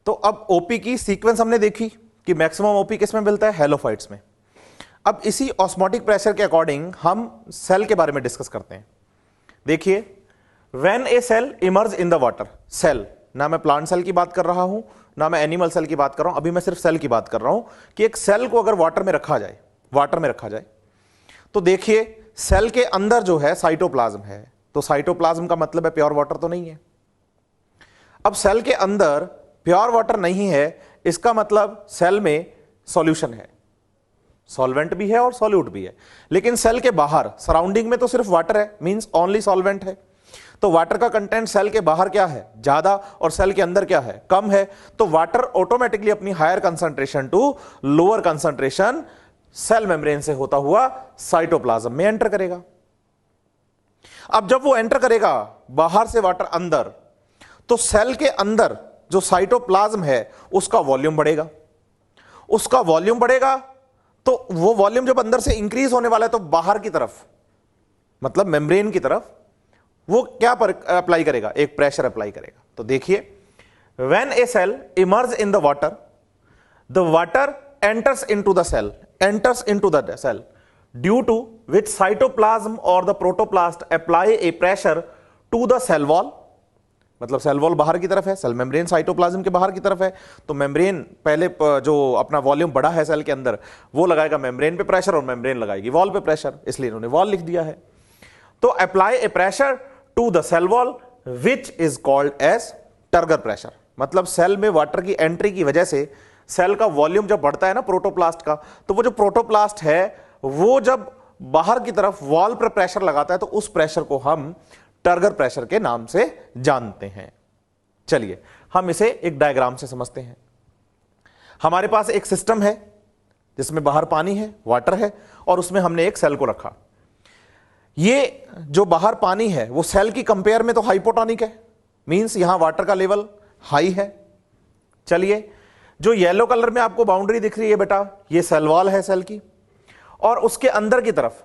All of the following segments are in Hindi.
तो अब ओपी की सीक्वेंस हमने देखी कि मैक्सिमम ओपी किस में मिलता है, हैलोफाइट्स में। अब इसी ऑस्मोटिक प्रेशर के अकॉर्डिंग हम सेल के बारे में डिस्कस करते हैं। देखिए, when a cell emerge in the water, cell, ना मैं प्लांट सेल की बात कर रहा हूं ना मैं एनिमल सेल की बात कर रहा हूं, अभी मैं सिर्फ सेल की बात कर रहा हूं कि एक सेल को अगर वाटर में रखा जाए तो देखिए सेल के अंदर जो है साइटोप्लाज्म है, तो साइटोप्लाज्म का मतलब है प्योर वाटर तो नहीं है। अब सेल के अंदर प्योर वाटर नहीं है, इसका मतलब सेल में सॉल्यूशन है, सॉल्वेंट भी है और सॉल्यूट भी है। लेकिन सेल के बाहर सराउंडिंग में तो सिर्फ वाटर है, मींस ओनली सॉल्वेंट है। तो वाटर का कंटेंट सेल के बाहर क्या है, ज्यादा, और सेल के अंदर क्या है, कम है। तो वाटर ऑटोमेटिकली अपनी higher concentration to lower concentration cell membrane से होता हुआ साइटोप्लाज्म में एंटर करेगा। अब जब वो एंटर करेगा बाहर से वाटर अंदर, तो सेल के अंदर जो साइटोप्लाज्म है उसका वॉल्यूम बढ़ेगा, तो वो वॉल्यूम जब अंदर से इंक्रीज होने वाला है तो बाहर की तरफ, मतलब मेम्ब्रेन की तरफ, वो क्या अप्लाई करेगा, एक प्रेशर अप्लाई करेगा। तो देखिए, when a cell emerge in the water enters into the cell due to which cytoplasm or the protoplast apply a pressure to the cell wall। मतलब सेल वॉल बाहर की तरफ है, सेल मेम्ब्रेन साइटोप्लाज्म के बाहर की तरफ है, तो मेम्ब्रेन पहले जो अपना वॉल्यूम बढ़ा है सेल के अंदर, वो लगाएगा मेम्ब्रेन पे प्रेशर और मेम्ब्रेन लगाएगी वॉल पे प्रेशर, इसलिए इन्होंने वॉल लिख दिया है। तो apply a pressure to the cell wall which is called as turgor pressure. मतलब सेल में वाटर की एंट्री की वजह से सेल का वॉल्यूम जब बढ़ता है ना प्रोटोप्लास्ट का, तो वो जो प्रोटोप्लास्ट है वो जब बाहर की तरफ वॉल पर प्रेशर लगाता है तो उस प्रेशर को हम टर्गर प्रेशर के नाम से जानते हैं। चलिए हम इसे एक डायग्राम से समझते हैं। हमारे पास एक सिस्टम है जिसमें बाहर पानी है, वाटर है, और उसमें हमने एक सेल को रखा। ये जो बाहर पानी है वो सेल की कंपेयर में तो हाइपोटोनिक है, मींस यहां वाटर का लेवल हाई है। चलिए, जो येलो कलर में आपको बाउंड्री दिख रही है बेटा, ये सेल वॉल है सेल की, और उसके अंदर की तरफ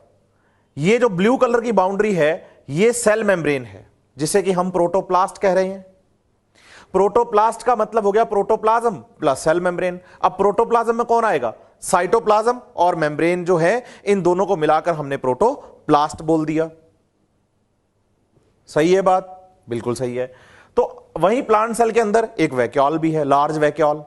ये जो ब्लू कलर की बाउंड्री है ये सेल मेम्ब्रेन है, जिसे कि हम प्रोटोप्लास्ट कह रहे हैं। प्रोटोप्लास्ट का मतलब हो गया प्रोटोप्लाज्म प्लस सेल मेम्ब्रेन। अब प्रोटोप्लाज्म में कौन आएगा, साइटोप्लाज्म, और मेम्ब्रेन जो है इन दोनों को मिलाकर हमने प्रोटोप्लास्ट बोल दिया। सही है बात, बिल्कुल सही है। तो वहीं प्लांट सेल के अंदर एक वैक्यूल भी है, लार्ज वैक्यूल,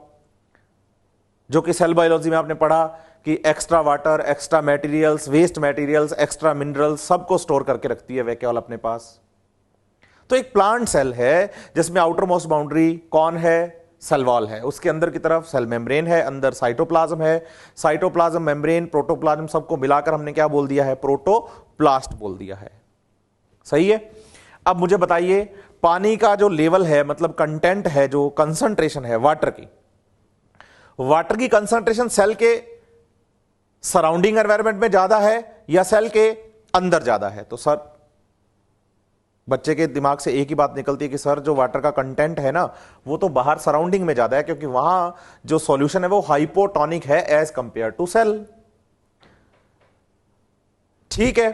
जो कि सेल बायोलॉजी में आपने पढ़ा कि extra water, extra materials, waste materials, extra minerals सबको स्टोर करके रखती है वैक्यूल अपने पास। तो एक प्लांट सेल है जिसमें आउटर मोस्ट बाउंड्री कौन है, सेल वॉल है, उसके अंदर की तरफ सेल मेम्ब्रेन है, अंदर साइटोप्लाज्म है, साइटोप्लाज्म, मेम्ब्रेन, प्रोटोप्लाज्म सबको मिलाकर हमने क्या बोल दिया है, प्रोटोप्लास्ट बोल दिया है। सही है। अब मुझे बताइए, पानी का जो लेवल है, मतलब कंटेंट है, जो कंसंट्रेशन है वाटर की कंसंट्रेशन सेल के सराउंडिंग एनवायरनमेंट में ज्यादा है या सेल के अंदर ज्यादा है? तो सर, बच्चे के दिमाग से एक ही बात निकलती है कि सर जो वाटर का कंटेंट है ना वो तो बाहर सराउंडिंग में ज्यादा है, क्योंकि वहां जो सॉल्यूशन है वो हाइपोटोनिक है एज कंपेयर टू सेल। ठीक है,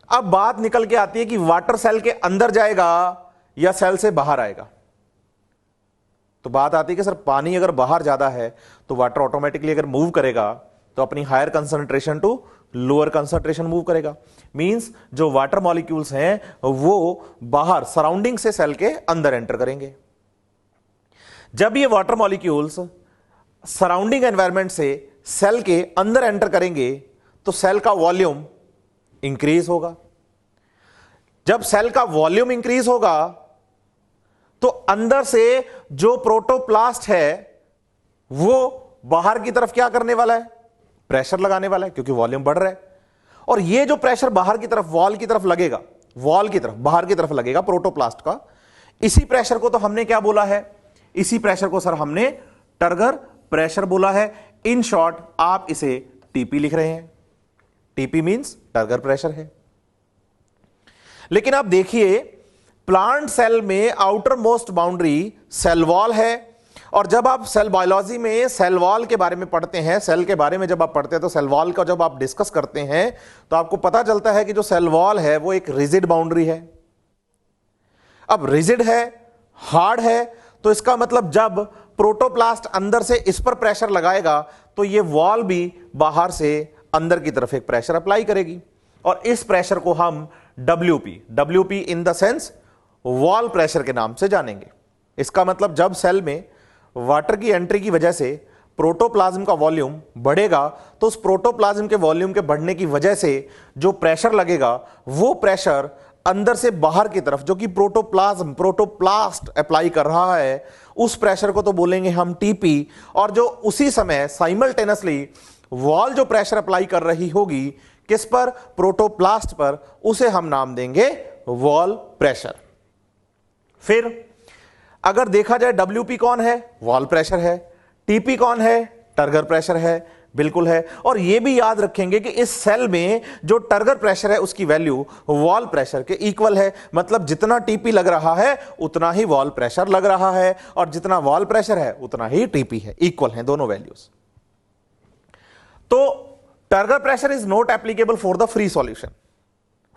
अब बात निकल के आती है कि वाटर सेल के अंदर जाएगा या सेल से बाहर आएगा। तो बात आती है कि सर पानी अगर बाहर ज्यादा है तो वाटर ऑटोमेटिकली अगर मूव करेगा तो अपनी higher concentration to lower concentration move करेगा। मींस जो वाटर मॉलिक्यूल्स हैं वो बाहर सराउंडिंग से सेल के अंदर एंटर करेंगे। जब ये वाटर मॉलिक्यूल्स सराउंडिंग एनवायरनमेंट से सेल के अंदर एंटर करेंगे तो सेल का वॉल्यूम इंक्रीज होगा। जब सेल का वॉल्यूम इंक्रीज होगा तो अंदर से जो प्रोटोप्लास्ट है वो बाहर की तरफ क्या करने वाला है, प्रेशर लगाने वाला है, क्योंकि वॉल्यूम बढ़ रहा है। और ये जो प्रेशर बाहर की तरफ वॉल की तरफ लगेगा, वॉल की तरफ बाहर की तरफ लगेगा प्रोटोप्लास्ट का, इसी प्रेशर को तो हमने क्या बोला है, इसी प्रेशर को सर हमने टर्गर प्रेशर बोला है। इन शॉर्ट आप इसे टीपी लिख रहे हैं। टीपी मींस टर्गर प्रेशर है। लेकिन आप देखिए, प्लांट सेल में outermost boundary cell wall है, और जब आप सेल बायोलॉजी में सेल वॉल के बारे में पढ़ते हैं, सेल के बारे में जब आप पढ़ते हैं तो सेल वॉल का जब आप डिस्कस करते हैं तो आपको पता चलता है कि जो सेल वॉल है वो एक रिजिड बाउंड्री है। अब रिजिड है, हार्ड है, तो इसका मतलब जब प्रोटोप्लास्ट अंदर से इस पर प्रेशर लगाएगा तो ये वॉल भी बाहर से अंदर की तरफ एक प्रेशर अप्लाई करेगी, और इस प्रेशर को हम WP in the sense wall pressure के नाम से जानेंगे। इसका मतलब जब सेल में वाटर की एंट्री की वजह से प्रोटोप्लाज्म का वॉल्यूम बढ़ेगा तो उस प्रोटोप्लाज्म के वॉल्यूम के बढ़ने की वजह से जो प्रेशर लगेगा वो प्रेशर अंदर से बाहर की तरफ जो कि प्रोटोप्लास्ट अप्लाई कर रहा है, उस प्रेशर को तो बोलेंगे हम TP, और जो उसी समय साइमल्टेनियसली वॉल जो प्रेशर अप्लाई कर रही होगी किस पर, प्रोटोप्लास्ट पर, उसे हम नाम देंगे वॉल प्रेशर। फिर अगर देखा जाए WP कौन है, वॉल प्रेशर है, TP कौन है, टर्गर प्रेशर है, बिल्कुल है। और यह भी याद रखेंगे कि इस सेल में जो टर्गर प्रेशर है उसकी वैल्यू वॉल प्रेशर के इक्वल है, मतलब जितना TP लग रहा है उतना ही वॉल प्रेशर लग रहा है, और जितना वॉल प्रेशर है उतना ही TP है, इक्वल है दोनों वैल्यूज। तो turgor pressure is not applicable for the free solution,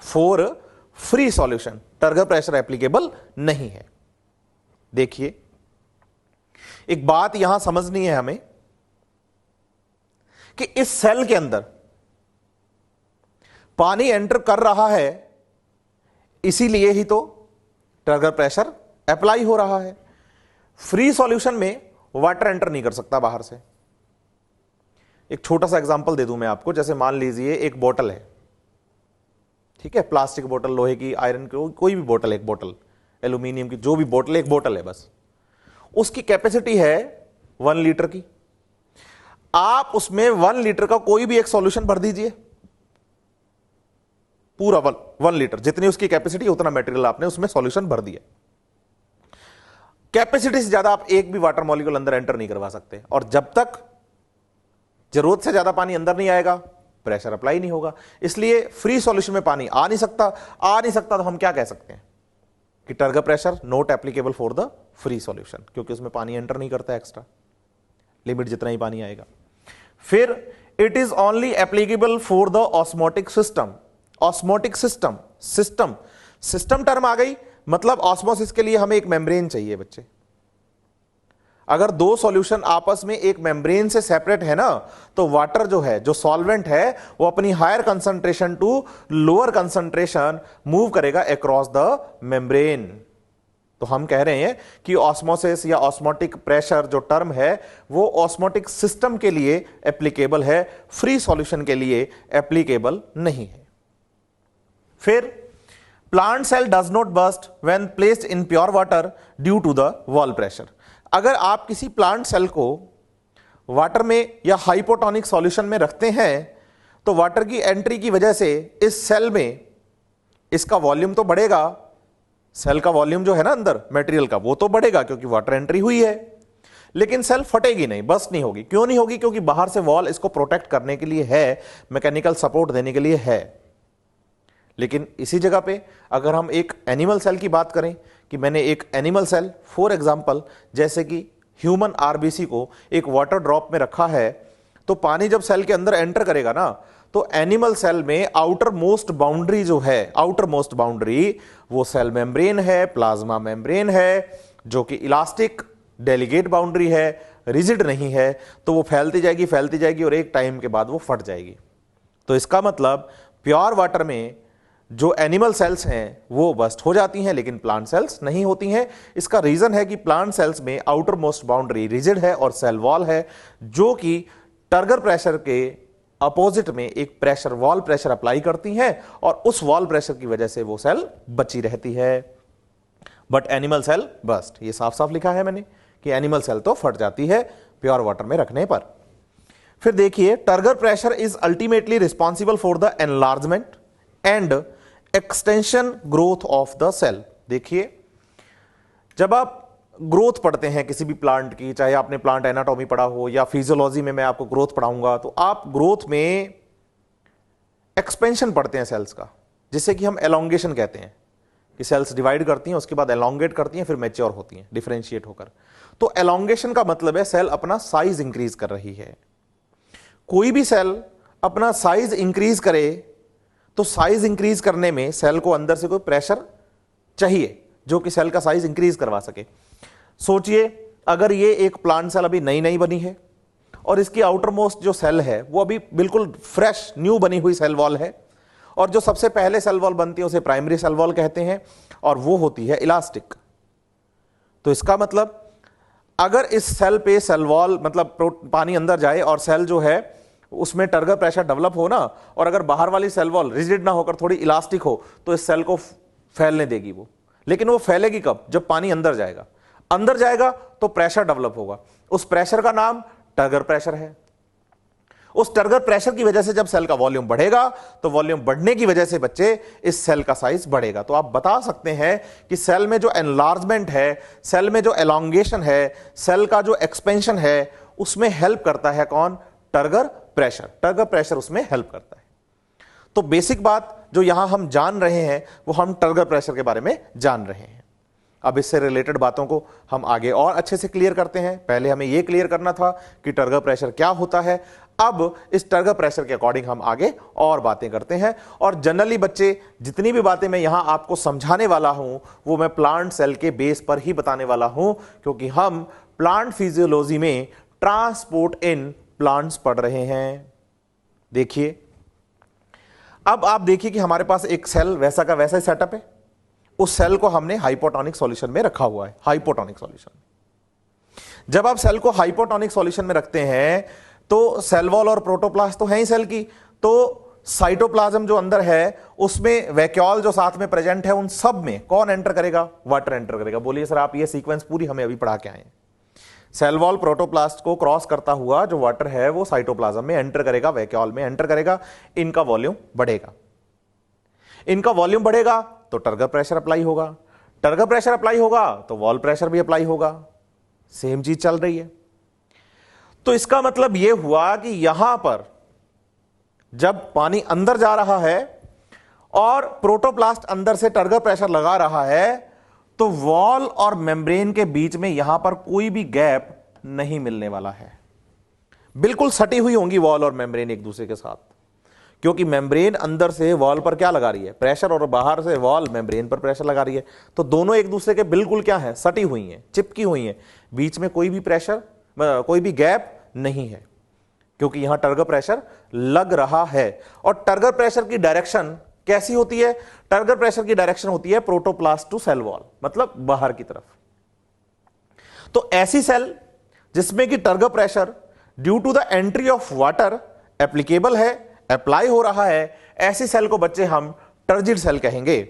for free solution turgor pressure applicable नहीं है। देखिए एक बात यहां समझनी है हमें कि इस सेल के अंदर पानी एंटर कर रहा है, इसीलिए ही तो टर्गर प्रेशर अप्लाई हो रहा है। फ्री सॉल्यूशन में वाटर एंटर नहीं कर सकता बाहर से। एक छोटा सा एग्जांपल दे दूं मैं आपको, जैसे मान लीजिए एक बोतल है, ठीक है, प्लास्टिक बोतल, लोहे की, आयरन की, कोई भी बोतल, एक बोतल, एल्यूमिनियम की, जो भी बोतल, एक बोतल है बस, उसकी कैपेसिटी है 1 लीटर की। आप उसमें 1 लीटर का कोई भी एक सॉल्यूशन भर दीजिए, पूरा 1 लीटर, जितनी उसकी कैपेसिटी उतना मटेरियल आपने उसमें सॉल्यूशन भर दिया। कैपेसिटी से ज्यादा आप एक भी वाटर मॉलिक्यूल अंदर एंटर नहीं करवा सकते, और जब तक जरूरत से ज्यादा पानी अंदर नहीं आएगा प्रेशर अप्लाई नहीं होगा। इसलिए फ्री सॉल्यूशन में पानी आ नहीं सकता तो हम क्या कह सकते हैं कि turgor pressure not applicable for the free solution, क्योंकि उसमें पानी एंटर नहीं करता एक्स्ट्रा, लिमिट जितना ही पानी आएगा। फिर it is only applicable for the osmotic system. Osmotic system term आ गई, मतलब ऑस्मोसिस के लिए हमें एक मेम्ब्रेन चाहिए बच्चे। अगर दो सॉल्यूशन आपस में एक मेम्ब्रेन से सेपरेट है ना, तो वाटर जो है, जो सॉल्वेंट है, वो अपनी higher concentration to lower concentration move करेगा अक्रॉस द मेम्ब्रेन। तो हम कह रहे हैं कि ऑस्मोसिस या ऑस्मोटिक प्रेशर जो टर्म है वो ऑस्मोटिक सिस्टम के लिए एप्लीकेबल है, फ्री सॉल्यूशन के लिए एप्लीकेबल नहीं है। फिर plant cell does not burst when placed in pure water due to the wall pressure. अगर आप किसी प्लांट सेल को वाटर में या हाइपोटोनिक सॉल्यूशन में रखते हैं तो वाटर की एंट्री की वजह से इस सेल में इसका वॉल्यूम तो बढ़ेगा, सेल का वॉल्यूम जो है ना अंदर मटेरियल का वो तो बढ़ेगा क्योंकि वाटर एंट्री हुई है, लेकिन सेल फटेगी नहीं, बस्ट नहीं होगी। क्यों नहीं होगी? क्योंकि बाहर से वॉल इसको प्रोटेक्ट करने के लिए है, मैकेनिकल सपोर्ट देने के लिए है। लेकिन इसी जगह पे अगर हम एक एनिमल सेल की बात करें कि मैंने एक एनिमल सेल फॉर एग्जांपल जैसे कि ह्यूमन आरबीसी को एक वाटर ड्रॉप में रखा है, तो पानी जब सेल के अंदर एंटर करेगा ना, तो एनिमल सेल में आउटर मोस्ट बाउंड्री जो है, आउटर मोस्ट बाउंड्री वो सेल मेम्ब्रेन है, प्लाज्मा मेम्ब्रेन है, जो कि इलास्टिक डेलीगेट बाउंड्री है, रिजिड नहीं है, तो वो फैलती जाएगी और एक टाइम के बाद वो फट जाएगी। तो इसका मतलब प्योर वाटर में जो एनिमल सेल्स हैं वो बस्ट हो जाती हैं, लेकिन प्लांट सेल्स नहीं होती हैं। इसका रीजन है कि प्लांट सेल्स में आउटर मोस्ट बाउंड्री रिजिड है और सेल वॉल है, जो कि टर्गर प्रेशर के अपोजिट में एक प्रेशर, वॉल प्रेशर अप्लाई करती हैं, और उस वॉल प्रेशर की वजह से वो सेल बची रहती है। बट एनिमल सेल बस्ट, ये साफ साफ लिखा है मैंने कि एनिमल सेल तो फट जाती है प्योर वाटर में रखने पर। फिर देखिए, turgor pressure is ultimately responsible for the enlargement and extension growth of the cell. देखिए, जब आप ग्रोथ पढ़ते हैं किसी भी प्लांट की, चाहे आपने प्लांट एनाटॉमी पढ़ा हो या फिजियोलॉजी में मैं आपको ग्रोथ पढ़ाऊंगा, तो आप ग्रोथ में एक्सपेंशन पढ़ते हैं सेल्स का, जिसे कि हम एलोंगेशन कहते हैं कि सेल्स डिवाइड करती हैं, उसके बाद एलोंगेट करती हैं, फिर मैच्योर होती हैं डिफरेंशिएट होकर। तो एलोंगेशन का मतलब है सेल अपना साइज इंक्रीज कर रही है। कोई भी सेल अपना साइज इंक्रीज करे तो साइज इंक्रीज करने में सेल को अंदर से कोई प्रेशर चाहिए जो कि सेल का साइज इंक्रीज करवा सके। सोचिए, अगर ये एक प्लांट सेल अभी नई नई बनी है और इसकी आउटर मोस्ट जो सेल है वो अभी बिल्कुल फ्रेश न्यू बनी हुई सेल वॉल है, और जो सबसे पहले सेल वॉल बनती है उसे प्राइमरी सेल वॉल कहते हैं, और वो होती है इलास्टिक। तो इसका मतलब अगर इस सेल पे सेल वॉल मतलब पानी अंदर जाए और सेल जो है उसमें टर्गर प्रेशर डेवलप हो ना, और अगर बाहर वाली सेल वॉल रिजिड ना होकर थोड़ी इलास्टिक हो तो इस सेल को फैलने देगी वो। लेकिन वो फैलेगी कब? जब पानी अंदर जाएगा। अंदर जाएगा तो प्रेशर डेवलप होगा, उस प्रेशर का नाम टर्गर प्रेशर है। उस टर्गर प्रेशर की वजह से जब सेल का वॉल्यूम बढ़ेगा तो वॉल्यूम बढ़ने की वजह से बच्चे इस सेल का साइज बढ़ेगा। तो आप बता सकते हैं कि सेल में जो एनलार्जमेंट है, सेल में जो एलोंगेशन है, सेल का जो एक्सपेंशन है, उसमें हेल्प करता है कौन? Turgor pressure. टर्गर प्रेशर उसमें हेल्प करता है। तो बेसिक बात जो यहां हम जान रहे हैं वो हम टर्गर प्रेशर के बारे में जान रहे हैं। अब इससे रिलेटेड बातों को हम आगे और अच्छे से क्लियर करते हैं। पहले हमें यह क्लियर करना था कि टर्गर प्रेशर क्या होता है। अब इस टर्गर प्रेशर के अकॉर्डिंग हम आगे और बातें करते हैं। और जनरली बच्चे जितनी भी बातें मैं यहां आपको समझाने वाला हूं वो मैं प्लांट सेल के बेस पर ही बताने वाला हूं, क्योंकि हम प्लांट फिजियोलॉजी में ट्रांसपोर्ट इन प्लांट्स पढ़ रहे हैं। देखिए, अब आप देखिए कि हमारे पास एक सेल वैसा का वैसा ही सेटअप है। उस सेल को हमने हाइपोटोनिक सॉल्यूशन में रखा हुआ है। हाइपोटोनिक सॉल्यूशन, जब आप सेल को हाइपोटोनिक सॉल्यूशन में रखते हैं तो सेल वॉल और प्रोटोप्लास्ट तो है ही सेल की, तो साइटोप्लाज्म जो अंदर है उसमें वैक्यूल जो साथ में प्रेजेंट है, उन सब में कौन एंटर करेगा? वाटर एंटर करेगा। बोलिए सर, आप ये सीक्वेंस पूरी हमें अभी पढ़ा के आए हैं। सेल वॉल प्रोटोप्लास्ट को क्रॉस करता हुआ जो वाटर है वो साइटोप्लाज्म में एंटर करेगा, वैक्यूल में एंटर करेगा, इनका वॉल्यूम बढ़ेगा। इनका वॉल्यूम बढ़ेगा तो टर्गर प्रेशर अप्लाई होगा, टर्गर प्रेशर अप्लाई होगा तो वॉल प्रेशर भी अप्लाई होगा। सेम चीज चल रही है। तो इसका मतलब यह हुआ कि यहां पर जब पानी अंदर जा रहा है और प्रोटोप्लास्ट अंदर से टर्गर प्रेशर लगा रहा है तो वॉल और मेम्ब्रेन के बीच में यहां पर कोई भी गैप नहीं मिलने वाला है। बिल्कुल सटी हुई होंगी वॉल और मेम्ब्रेन एक दूसरे के साथ, क्योंकि मेम्ब्रेन अंदर से वॉल पर क्या लगा रही है? प्रेशर, और बाहर से वॉल मेम्ब्रेन पर प्रेशर लगा रही है। तो दोनों एक दूसरे के बिल्कुल क्या है? सटी हुई हैं, चिपकी हुई हैं। बीच में कोई भी प्रेशर, कोई भी गैप नहीं है, क्योंकि यहां टर्गर प्रेशर लग रहा है। और टर्गर प्रेशर की डायरेक्शन कैसी होती है? टर्गर प्रेशर की डायरेक्शन होती है प्रोटोप्लास्ट टू सेल वॉल, मतलब बाहर की तरफ। तो ऐसी सेल जिसमें कि turgor pressure due to the entry of water applicable है, अप्लाई हो रहा है, ऐसी सेल को बच्चे हम टर्जिड सेल कहेंगे।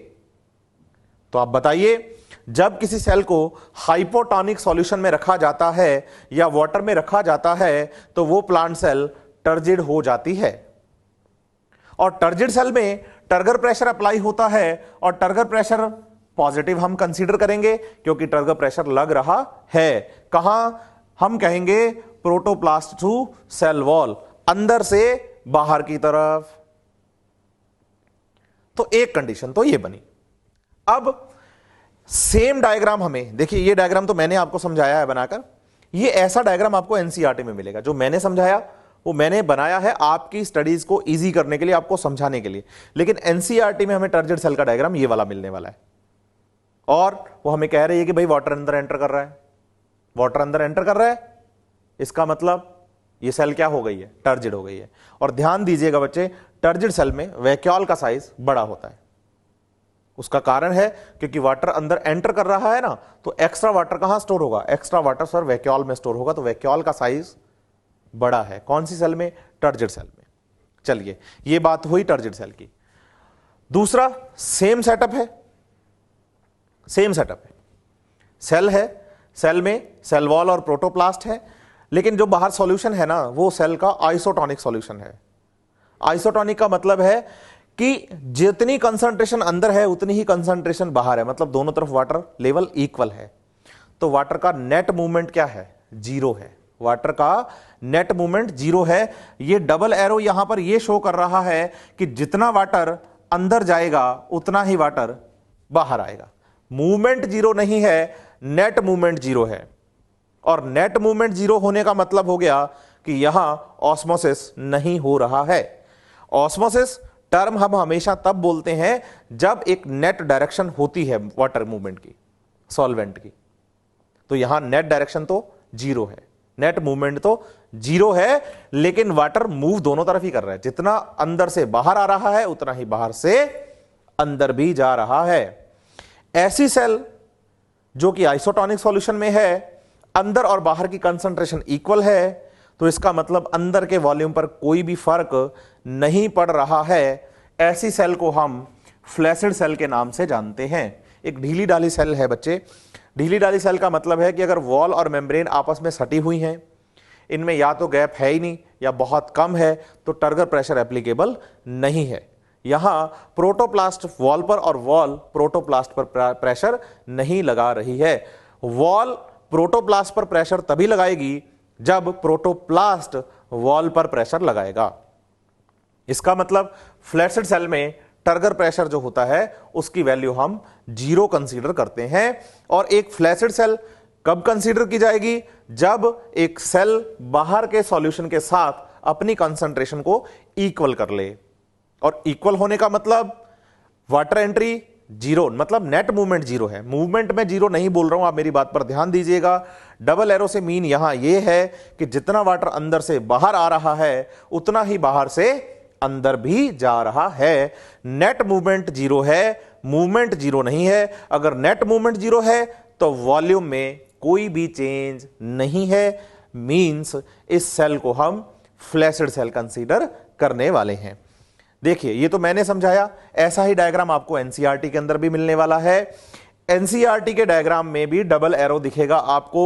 तो आप बताइए, जब किसी सेल को हाइपोटोनिक सॉल्यूशन में रखा जाता है या वाटर में रखा जाता है तो वो प्लांट सेल टर्जिड हो जाती है। और टर्जिड सेल में टर्गर प्रेशर अप्लाई होता है, और टर्गर प्रेशर पॉजिटिव हम कंसीडर करेंगे क्योंकि टर्गर प्रेशर लग रहा है। कहां? हम कहेंगे प्रोटोप्लास्ट टू सेल वॉल, अंदर से बाहर की तरफ। तो एक कंडीशन तो ये बनी। अब सेम डायग्राम हमें देखिए, ये डायग्राम तो मैंने आपको समझाया है बनाकर। ये ऐसा डायग्राम आपको एनसीईआरटी में मिलेगा। जो मैंने समझाया वो मैंने बनाया है आपकी स्टडीज को इजी करने के लिए, आपको समझाने के लिए। लेकिन एनसीईआरटी में हमें टर्जिड सेल का डायग्राम ये वाला मिलने वाला है, और वो हमें कह रही है कि भाई वाटर अंदर एंटर कर रहा है, वाटर अंदर एंटर कर रहा है, इसका ये सेल क्या हो गई है? टर्जिड हो गई है। और ध्यान दीजिएगा बच्चे, टर्जिड सेल में वैक्यूल का साइज बड़ा होता है। उसका कारण है क्योंकि वाटर अंदर एंटर कर रहा है ना, तो एक्स्ट्रा वाटर कहां स्टोर होगा? एक्स्ट्रा वाटर सर वैक्यूल में स्टोर होगा। तो वैक्यूल का साइज बड़ा है। कौन सी सेल में? टर्जिड सेल में। चलिए, ये बात हुई टर्जिड सेल की। दूसरा, सेम सेटअप है, सेम सेटअप है। सेल है, सेल में सेल वॉल और प्रोटोप्लास्ट है, लेकिन जो बाहर सॉल्यूशन है ना वो सेल का आइसोटोनिक सॉल्यूशन है। आइसोटोनिक का मतलब है कि जितनी कंसंट्रेशन अंदर है उतनी ही कंसंट्रेशन बाहर है, मतलब दोनों तरफ वाटर लेवल इक्वल है। तो वाटर का नेट मूवमेंट क्या है? जीरो है। वाटर का नेट मूवमेंट जीरो है। ये डबल एरो यहां पर ये शो कर रहा है कि जितना वाटर अंदर जाएगा उतना ही वाटर बाहर आएगा। मूवमेंट जीरो नहीं है, नेट मूवमेंट जीरो है। और नेट मूवमेंट जीरो होने का मतलब हो गया कि यहां ऑस्मोसिस नहीं हो रहा है। ऑस्मोसिस टर्म हम हमेशा तब बोलते हैं जब एक नेट डायरेक्शन होती है वाटर मूवमेंट की, सॉल्वेंट की। तो यहां नेट डायरेक्शन तो जीरो है, नेट मूवमेंट तो जीरो है, लेकिन वाटर मूव दोनों तरफ ही कर रहा है। जितना अंदर से बाहर आ रहा है उतना ही बाहर से अंदर भी जा रहा है। ऐसी सेल जो कि आइसोटोनिक सॉल्यूशन में है, अंदर और बाहर की कंसंट्रेशन इक्वल है, तो इसका मतलब अंदर के वॉल्यूम पर कोई भी फर्क नहीं पड़ रहा है। ऐसी सेल को हम फ्लैसिड सेल के नाम से जानते हैं। एक ढीली ढाली सेल है बच्चे। ढीली ढाली सेल का मतलब है कि अगर वॉल और मेम्ब्रेन आपस में सटी हुई हैं, इनमें या तो गैप है ही नहीं या बहुत कम है, तो टर्गर प्रेशर एप्लीकेबल नहीं है। यहां प्रोटोप्लास्ट वॉल पर और वॉल प्रोटोप्लास्ट पर प्रेशर नहीं लगा रही है। वॉल प्रोटोप्लास्ट पर प्रेशर तभी लगाएगी जब प्रोटोप्लास्ट वॉल पर प्रेशर लगाएगा। इसका मतलब फ्लैसिड सेल में टर्गर प्रेशर जो होता है उसकी वैल्यू हम जीरो कंसीडर करते हैं। और एक फ्लैसिड सेल कब कंसीडर की जाएगी? जब एक सेल बाहर के सॉल्यूशन के साथ अपनी कंसंट्रेशन को इक्वल कर ले। और इक्वल होने का मतलब वाटर एंट्री जीरो, मतलब नेट मूवमेंट जीरो है। मूवमेंट में जीरो नहीं बोल रहा हूं, आप मेरी बात पर ध्यान दीजिएगा। डबल एरो से मीन यहां यह है कि जितना वाटर अंदर से बाहर आ रहा है उतना ही बाहर से अंदर भी जा रहा है। नेट मूवमेंट जीरो है, मूवमेंट जीरो नहीं है। अगर नेट मूवमेंट जीरो है तो वॉल्यूम में कोई भी चेंज नहीं है, मींस इस सेल को हम फ्लैसिड सेल कंसीडर करने वाले हैं। देखिए, ये तो मैंने समझाया, ऐसा ही डायग्राम आपको एनसीईआरटी के अंदर भी मिलने वाला है। एनसीईआरटी के डायग्राम में भी डबल एरो दिखेगा आपको,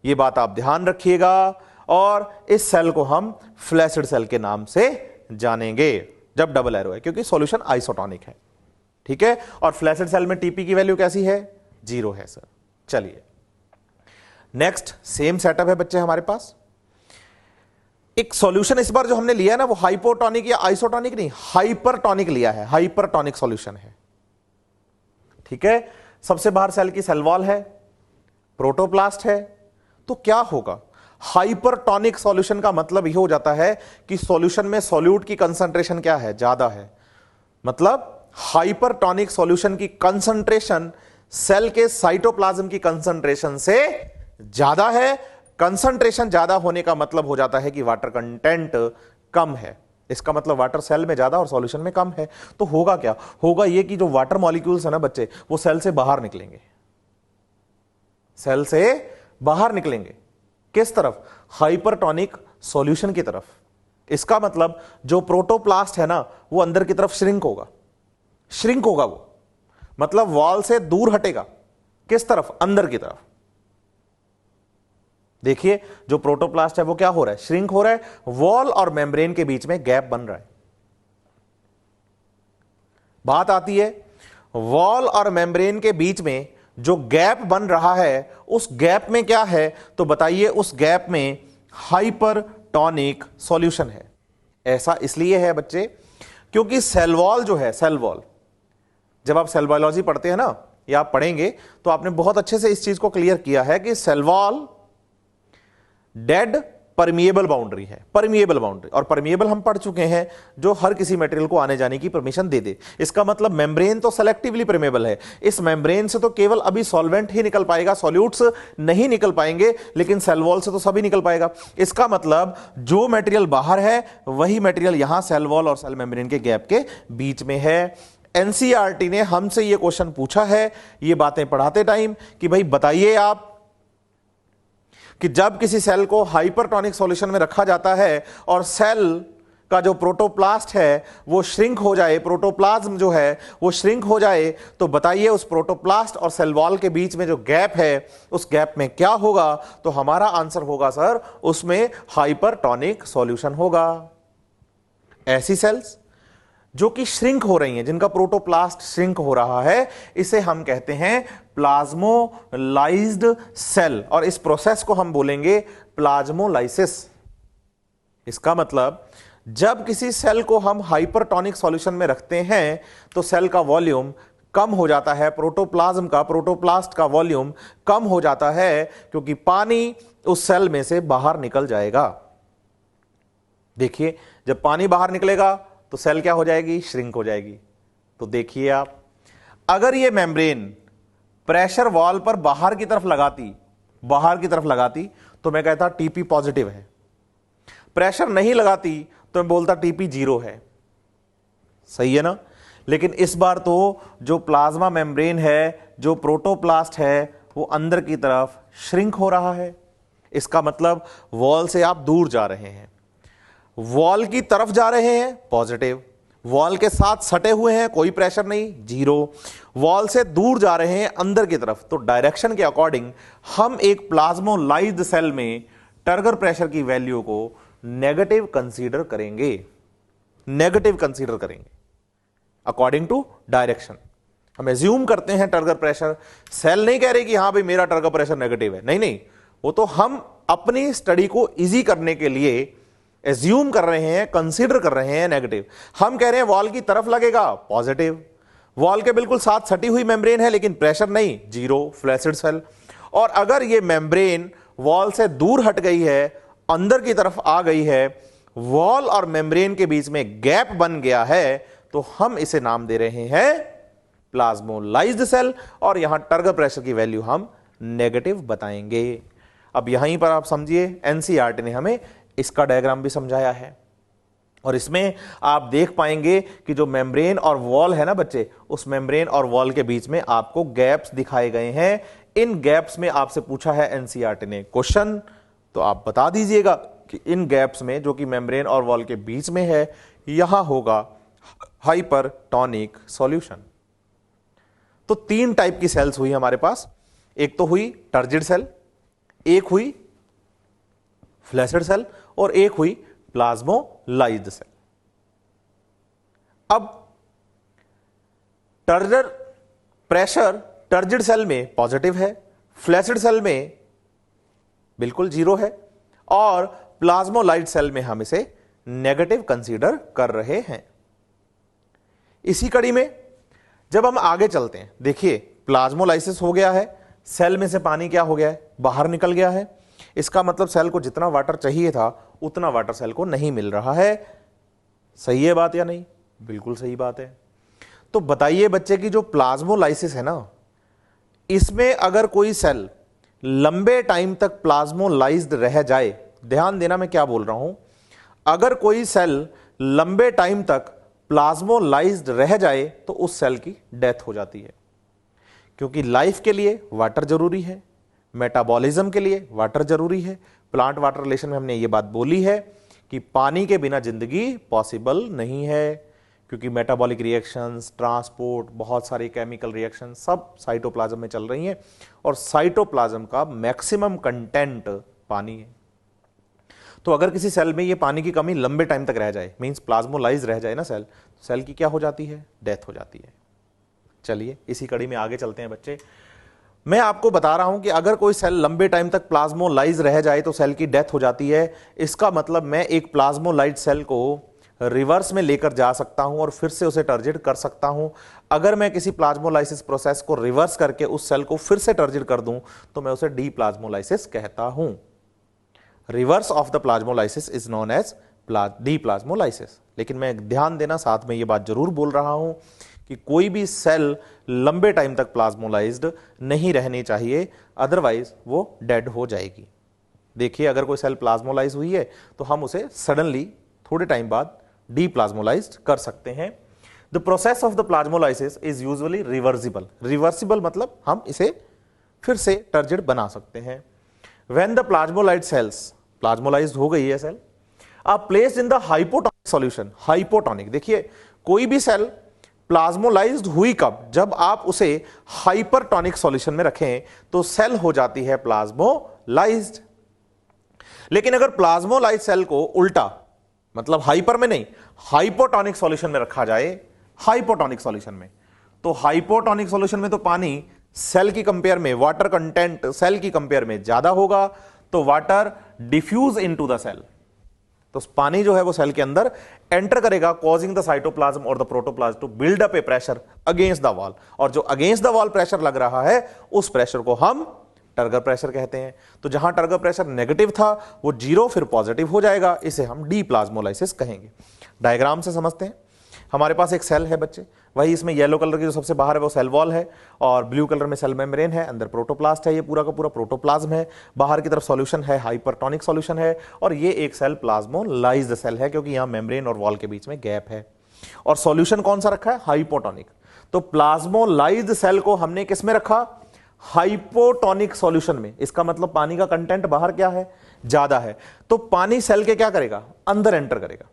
ये बात आप ध्यान रखिएगा। और इस सेल को हम फ्लैसिड सेल के नाम से जानेंगे जब डबल एरो है, क्योंकि सॉल्यूशन आइसोटोनिक है। ठीक है, और फ्लैसिड सेल में टीपी की वैल्यू कैसी है? जीरो है सर। चलिए नेक्स्ट, सेम सेटअप है बच्चे हमारे पास। एक सॉल्यूशन इस बार जो हमने लिया है ना, वो हाइपोटोनिक या आइसोटोनिक नहीं, हाइपरटोनिक लिया है। हाइपरटोनिक सॉल्यूशन है। ठीक है, सबसे बाहर सेल की सेल वॉल है, प्रोटोप्लास्ट है, तो क्या होगा? हाइपरटोनिक सॉल्यूशन का मतलब यह हो जाता है कि सॉल्यूशन में सॉल्यूट की कंसंट्रेशन क्या है? ज्यादा है। मतलब हाइपरटोनिक सॉल्यूशन की कंसंट्रेशन सेल के साइटोप्लाज्म की कंसंट्रेशन से ज्यादा है। कंसंट्रेशन ज्यादा होने का मतलब हो जाता है कि वाटर कंटेंट कम है। इसका मतलब वाटर सेल में ज्यादा और सॉल्यूशन में कम है। तो होगा क्या? होगा ये कि जो वाटर मॉलिक्यूल्स है ना बच्चे, वो सेल से बाहर निकलेंगे। सेल से बाहर निकलेंगे किस तरफ? हाइपरटोनिक सॉल्यूशन की तरफ। इसका मतलब जो प्रोटोप्लास्ट है ना, वो अंदर की तरफ श्रिंक होगा। श्रिंक होगा वो, मतलब वॉल से दूर हटेगा। किस तरफ? अंदर की तरफ। देखिए, जो प्रोटोप्लास्ट है वो क्या हो रहा है? श्रिंक हो रहा है। वॉल और मेम्ब्रेन के बीच में गैप बन रहा है। बात आती है, वॉल और मेम्ब्रेन के बीच में जो गैप बन रहा है, उस गैप में क्या है? तो बताइए, उस गैप में हाइपरटोनिक सॉल्यूशन है। ऐसा इसलिए है बच्चे क्योंकि सेल वॉल जो है, सेल वॉल, जब आप सेल बायोलॉजी पढ़ते हैं ना, या आप पढ़ेंगे, तो आपने बहुत अच्छे से इस चीज को क्लियर किया है कि cell wall dead permeable boundary है। परमिएबल बाउंड्री, और परमिएबल हम पढ़ चुके हैं, जो हर किसी मटेरियल को आने जाने की परमिशन दे दे। इसका मतलब मेम्ब्रेन तो सेलेक्टिवली परमिएबल है। इस मेम्ब्रेन से तो केवल अभी सॉल्वेंट ही निकल पाएगा, सॉल्यूट्स नहीं निकल पाएंगे, लेकिन सेल वॉल से तो सभी निकल पाएगा। इसका मतलब जो मटेरियल बाहर है वही मटेरियल यहां सेल वॉल और सेल मेम्ब्रेन के गैप के बीच में है। एनसीईआरटी ने हमसे यह क्वेश्चन पूछा है ये बातें पढ़ाते टाइम कि भाई बताइए आप कि जब किसी सेल को हाइपरटोनिक सॉल्यूशन में रखा जाता है और सेल का जो प्रोटोप्लास्ट है वो श्रिंक हो जाए, प्रोटोप्लाज्म जो है वो श्रिंक हो जाए, तो बताइए उस प्रोटोप्लास्ट और सेल वॉल के बीच में जो गैप है, उस गैप में क्या होगा? तो हमारा आंसर होगा सर, उसमें हाइपरटोनिक सॉल्यूशन होगा। ऐसी सेल्स जो कि श्रिंक हो रही हैं, जिनका प्रोटोप्लास्ट श्रिंक हो रहा है, इसे हम कहते हैं प्लाज्मोलाइज्ड सेल, और इस प्रोसेस को हम बोलेंगे प्लाज्मोलाइसिस। इसका मतलब जब किसी सेल को हम हाइपरटोनिक सॉल्यूशन में रखते हैं तो सेल का वॉल्यूम कम हो जाता है, प्रोटोप्लाज्म का, प्रोटोप्लास्ट का वॉल्यूम कम हो जाता है, क्योंकि पानी उस सेल में से बाहर निकल जाएगा। देखिए, जब पानी बाहर निकलेगा तो सेल क्या हो जाएगी? श्रिंक हो जाएगी। तो देखिए आप, अगर ये मेम्ब्रेन प्रेशर वॉल पर बाहर की तरफ लगाती बाहर की तरफ लगाती तो मैं कहता टीपी पॉजिटिव है, प्रेशर नहीं लगाती तो मैं बोलता टीपी 0 है। सही है ना? लेकिन इस बार तो जो प्लाज्मा मेम्ब्रेन है, जो प्रोटोप्लास्ट है, वो अंदर की तरफ श्रिंक हो रहा है। इसका मतलब वॉल से आप दूर जा रहे हैं, वॉल की तरफ जा रहे हैं पॉजिटिव, वॉल के साथ सटे हुए हैं कोई प्रेशर नहीं 0, वॉल से दूर जा रहे हैं अंदर की तरफ, तो डायरेक्शन के अकॉर्डिंग हम एक प्लाज्मोलाइज्ड सेल में टर्गर प्रेशर की वैल्यू को नेगेटिव कंसीडर करेंगे, नेगेटिव कंसीडर करेंगे अकॉर्डिंग टू डायरेक्शन। हम एज्यूम करते हैं टर्गर प्रेशर, सेल नहीं कह रही कि हां भाई मेरा टर्गर प्रेशर नेगेटिव है, नहीं नहीं, वो तो हम अपनी स्टडी को इजी करने के लिए एज्यूम कर रहे हैं, कंसीडर कर रहे हैं नेगेटिव। हम कह रहे हैं वॉल की तरफ लगेगा पॉजिटिव, वॉल के बिल्कुल साथ सटी हुई मेम्ब्रेन है लेकिन प्रेशर नहीं 0, फ्लैसिड सेल। और अगर ये मेम्ब्रेन वॉल से दूर हट गई है, अंदर की तरफ आ गई है, वॉल और मेम्ब्रेन के बीच में गैप बन गया है, तो हम इसे नाम दे रहे हैं प्लाज्मोलाइज्ड सेल, और यहां टर्गर प्रेशर की वैल्यू हम नेगेटिव बताएंगे। अब यहीं पर आप समझिए, एनसीईआरटी ने हमें इसका डायग्राम भी समझाया है, और इसमें आप देख पाएंगे कि जो मेम्ब्रेन और वॉल है ना बच्चे, उस मेम्ब्रेन और वॉल के बीच में आपको गैप्स दिखाए गए हैं। इन गैप्स में आपसे पूछा है एनसीईआरटी ने क्वेश्चन, तो आप बता दीजिएगा कि इन गैप्स में जो कि मेम्ब्रेन और वॉल के बीच में है, यहां होगा हाइपरटोनिक सॉल्यूशन। तो 3 टाइप की सेल्स हुई हमारे पास, एक तो हुई टर्जिड सेल, एक हुई फ्लैसिड सेल, और एक हुई प्लाज्मोलाइज्ड सेल। अब टर्गर प्रेशर टर्जिड सेल में पॉजिटिव है, फ्लैसिड सेल में बिल्कुल 0 है, और प्लाज्मोलाइज्ड सेल में हम इसे नेगेटिव कंसीडर कर रहे हैं। इसी कड़ी में जब हम आगे चलते हैं, देखिए प्लाज्मोलाइसिस हो गया है, सेल में से पानी क्या हो गया है, बाहर निकल गया है। इसका मतलब सेल को जितना वाटर चाहिए था उतना वाटर सेल को नहीं मिल रहा है। सही है बात या नहीं? बिल्कुल सही बात है। तो बताइए बच्चे की जो प्लाज्मोलाइसिस है ना, इसमें अगर कोई सेल लंबे टाइम तक प्लाज्मोलाइज्ड रह जाए, ध्यान देना मैं क्या बोल रहा हूं, अगर कोई सेल लंबे टाइम तक प्लाज्मोलाइज्ड रह जाए तो उस सेल की डेथ हो जाती है, क्योंकि लाइफ के लिए वाटर जरूरी है, मेटाबॉलिज्म के लिए वाटर जरूरी है। प्लांट वाटर रिलेशन में हमने ये बात बोली है कि पानी के बिना जिंदगी पॉसिबल नहीं है, क्योंकि मेटाबॉलिक रिएक्शंस, ट्रांसपोर्ट, बहुत सारी केमिकल रिएक्शन सब साइटोप्लाज्म में चल रही हैं, और साइटोप्लाज्म का मैक्सिमम कंटेंट पानी है। तो अगर किसी सेल में ये पानी की कमी लंबे टाइम तक रह जाए, मींस प्लाज्मोलाइज रह जाए ना सेल, सेल की क्या हो जाती है, डेथ हो जाती है। चलिए इसी कड़ी में आगे चलते हैं बच्चे। मैं आपको बता रहा हूं कि अगर कोई सेल लंबे टाइम तक प्लाज्मोलाइज रह जाए तो सेल की डेथ हो जाती है। इसका मतलब मैं एक प्लाज्मोलाइज सेल को रिवर्स में लेकर जा सकता हूं और फिर से उसे टर्जिड कर सकता हूं। अगर मैं किसी प्लाज्मोलाइसिस प्रोसेस को रिवर्स करके उस सेल को फिर से टर्जिड कर दूं तो मैं उसे डीप्लाज्मोलाइसिस कहता हूं। Reverse of the plasmolysis is known as deplasmolysis. लेकिन मैं ध्यान देना, साथ में यह बात जरूर बोल रहा हूं कि कोई भी सेल लंबे टाइम तक प्लाज्मोलाइज्ड नहीं रहनी चाहिए, अदरवाइज वो डेड हो जाएगी। देखिए अगर कोई सेल प्लाज्मोलाइज हुई है तो हम उसे सडनली थोड़े टाइम बाद डीप्लाज्मोलाइज्ड कर सकते हैं। The process of the plasmolysis is usually reversible. Reversible मतलब हम इसे फिर से टर्जिड बना सकते हैं। When the plasmolysed cells, plasmolysed हो गई है cell, are placed in the hypotonic solution. Hypotonic, देखिए कोई भी सेल प्लाज्मोलाइज्ड हुई कब, जब आप उसे हाइपरटोनिक सॉल्यूशन में रखें तो सेल हो जाती है प्लाज्मोलाइज्ड। लेकिन अगर प्लाज्मोलाइज्ड सेल को उल्टा, मतलब हाइपर में नहीं, हाइपोटोनिक सॉल्यूशन में रखा जाए, हाइपोटोनिक सॉल्यूशन में, तो हाइपोटोनिक सॉल्यूशन में तो पानी सेल की कंपेयर में, वाटर कंटेंट सेल की कंपेयर में ज्यादा होगा, तो water diffuse into the cell, तो पानी जो है वो सेल के अंदर एंटर करेगा, कॉजिंग द साइटोप्लाज्म और the protoplasm to build up a pressure against the wall. और जो अगेंस्ट द वॉल प्रेशर लग रहा है उस प्रेशर को हम टर्गर प्रेशर कहते हैं। तो जहां टर्गर प्रेशर नेगेटिव था वो 0 फिर पॉजिटिव हो जाएगा, इसे हम डीप्लाज्मोलाइसिस कहेंगे। डायग्राम से समझते हैं। हमारे पास एक सेल है बच्चे, वही इसमें येलो कलर की जो सबसे बाहर है वो सेल वॉल है, और ब्लू कलर में सेल मेम्ब्रेन है, अंदर प्रोटोप्लास्ट है, ये पूरा का पूरा प्रोटोप्लाज्म है, बाहर की तरफ सॉल्यूशन है, हाइपरटोनिक सॉल्यूशन है, और ये एक सेल प्लाज्मोलाइज्ड सेल है, क्योंकि यहां मेम्ब्रेन और वॉल के बीच में गैप है, और सॉल्यूशन कौन सा रखा है, हाइपोटोनिक। तो प्लाज्मोलाइज्ड सेल को हमने किस में रखा, हाइपोटोनिक सॉल्यूशन में। इसका मतलब पानी का कंटेंट बाहर क्या है, ज्यादा है, तो पानी सेल के क्या करेगा, अंदर एंटर करेगा।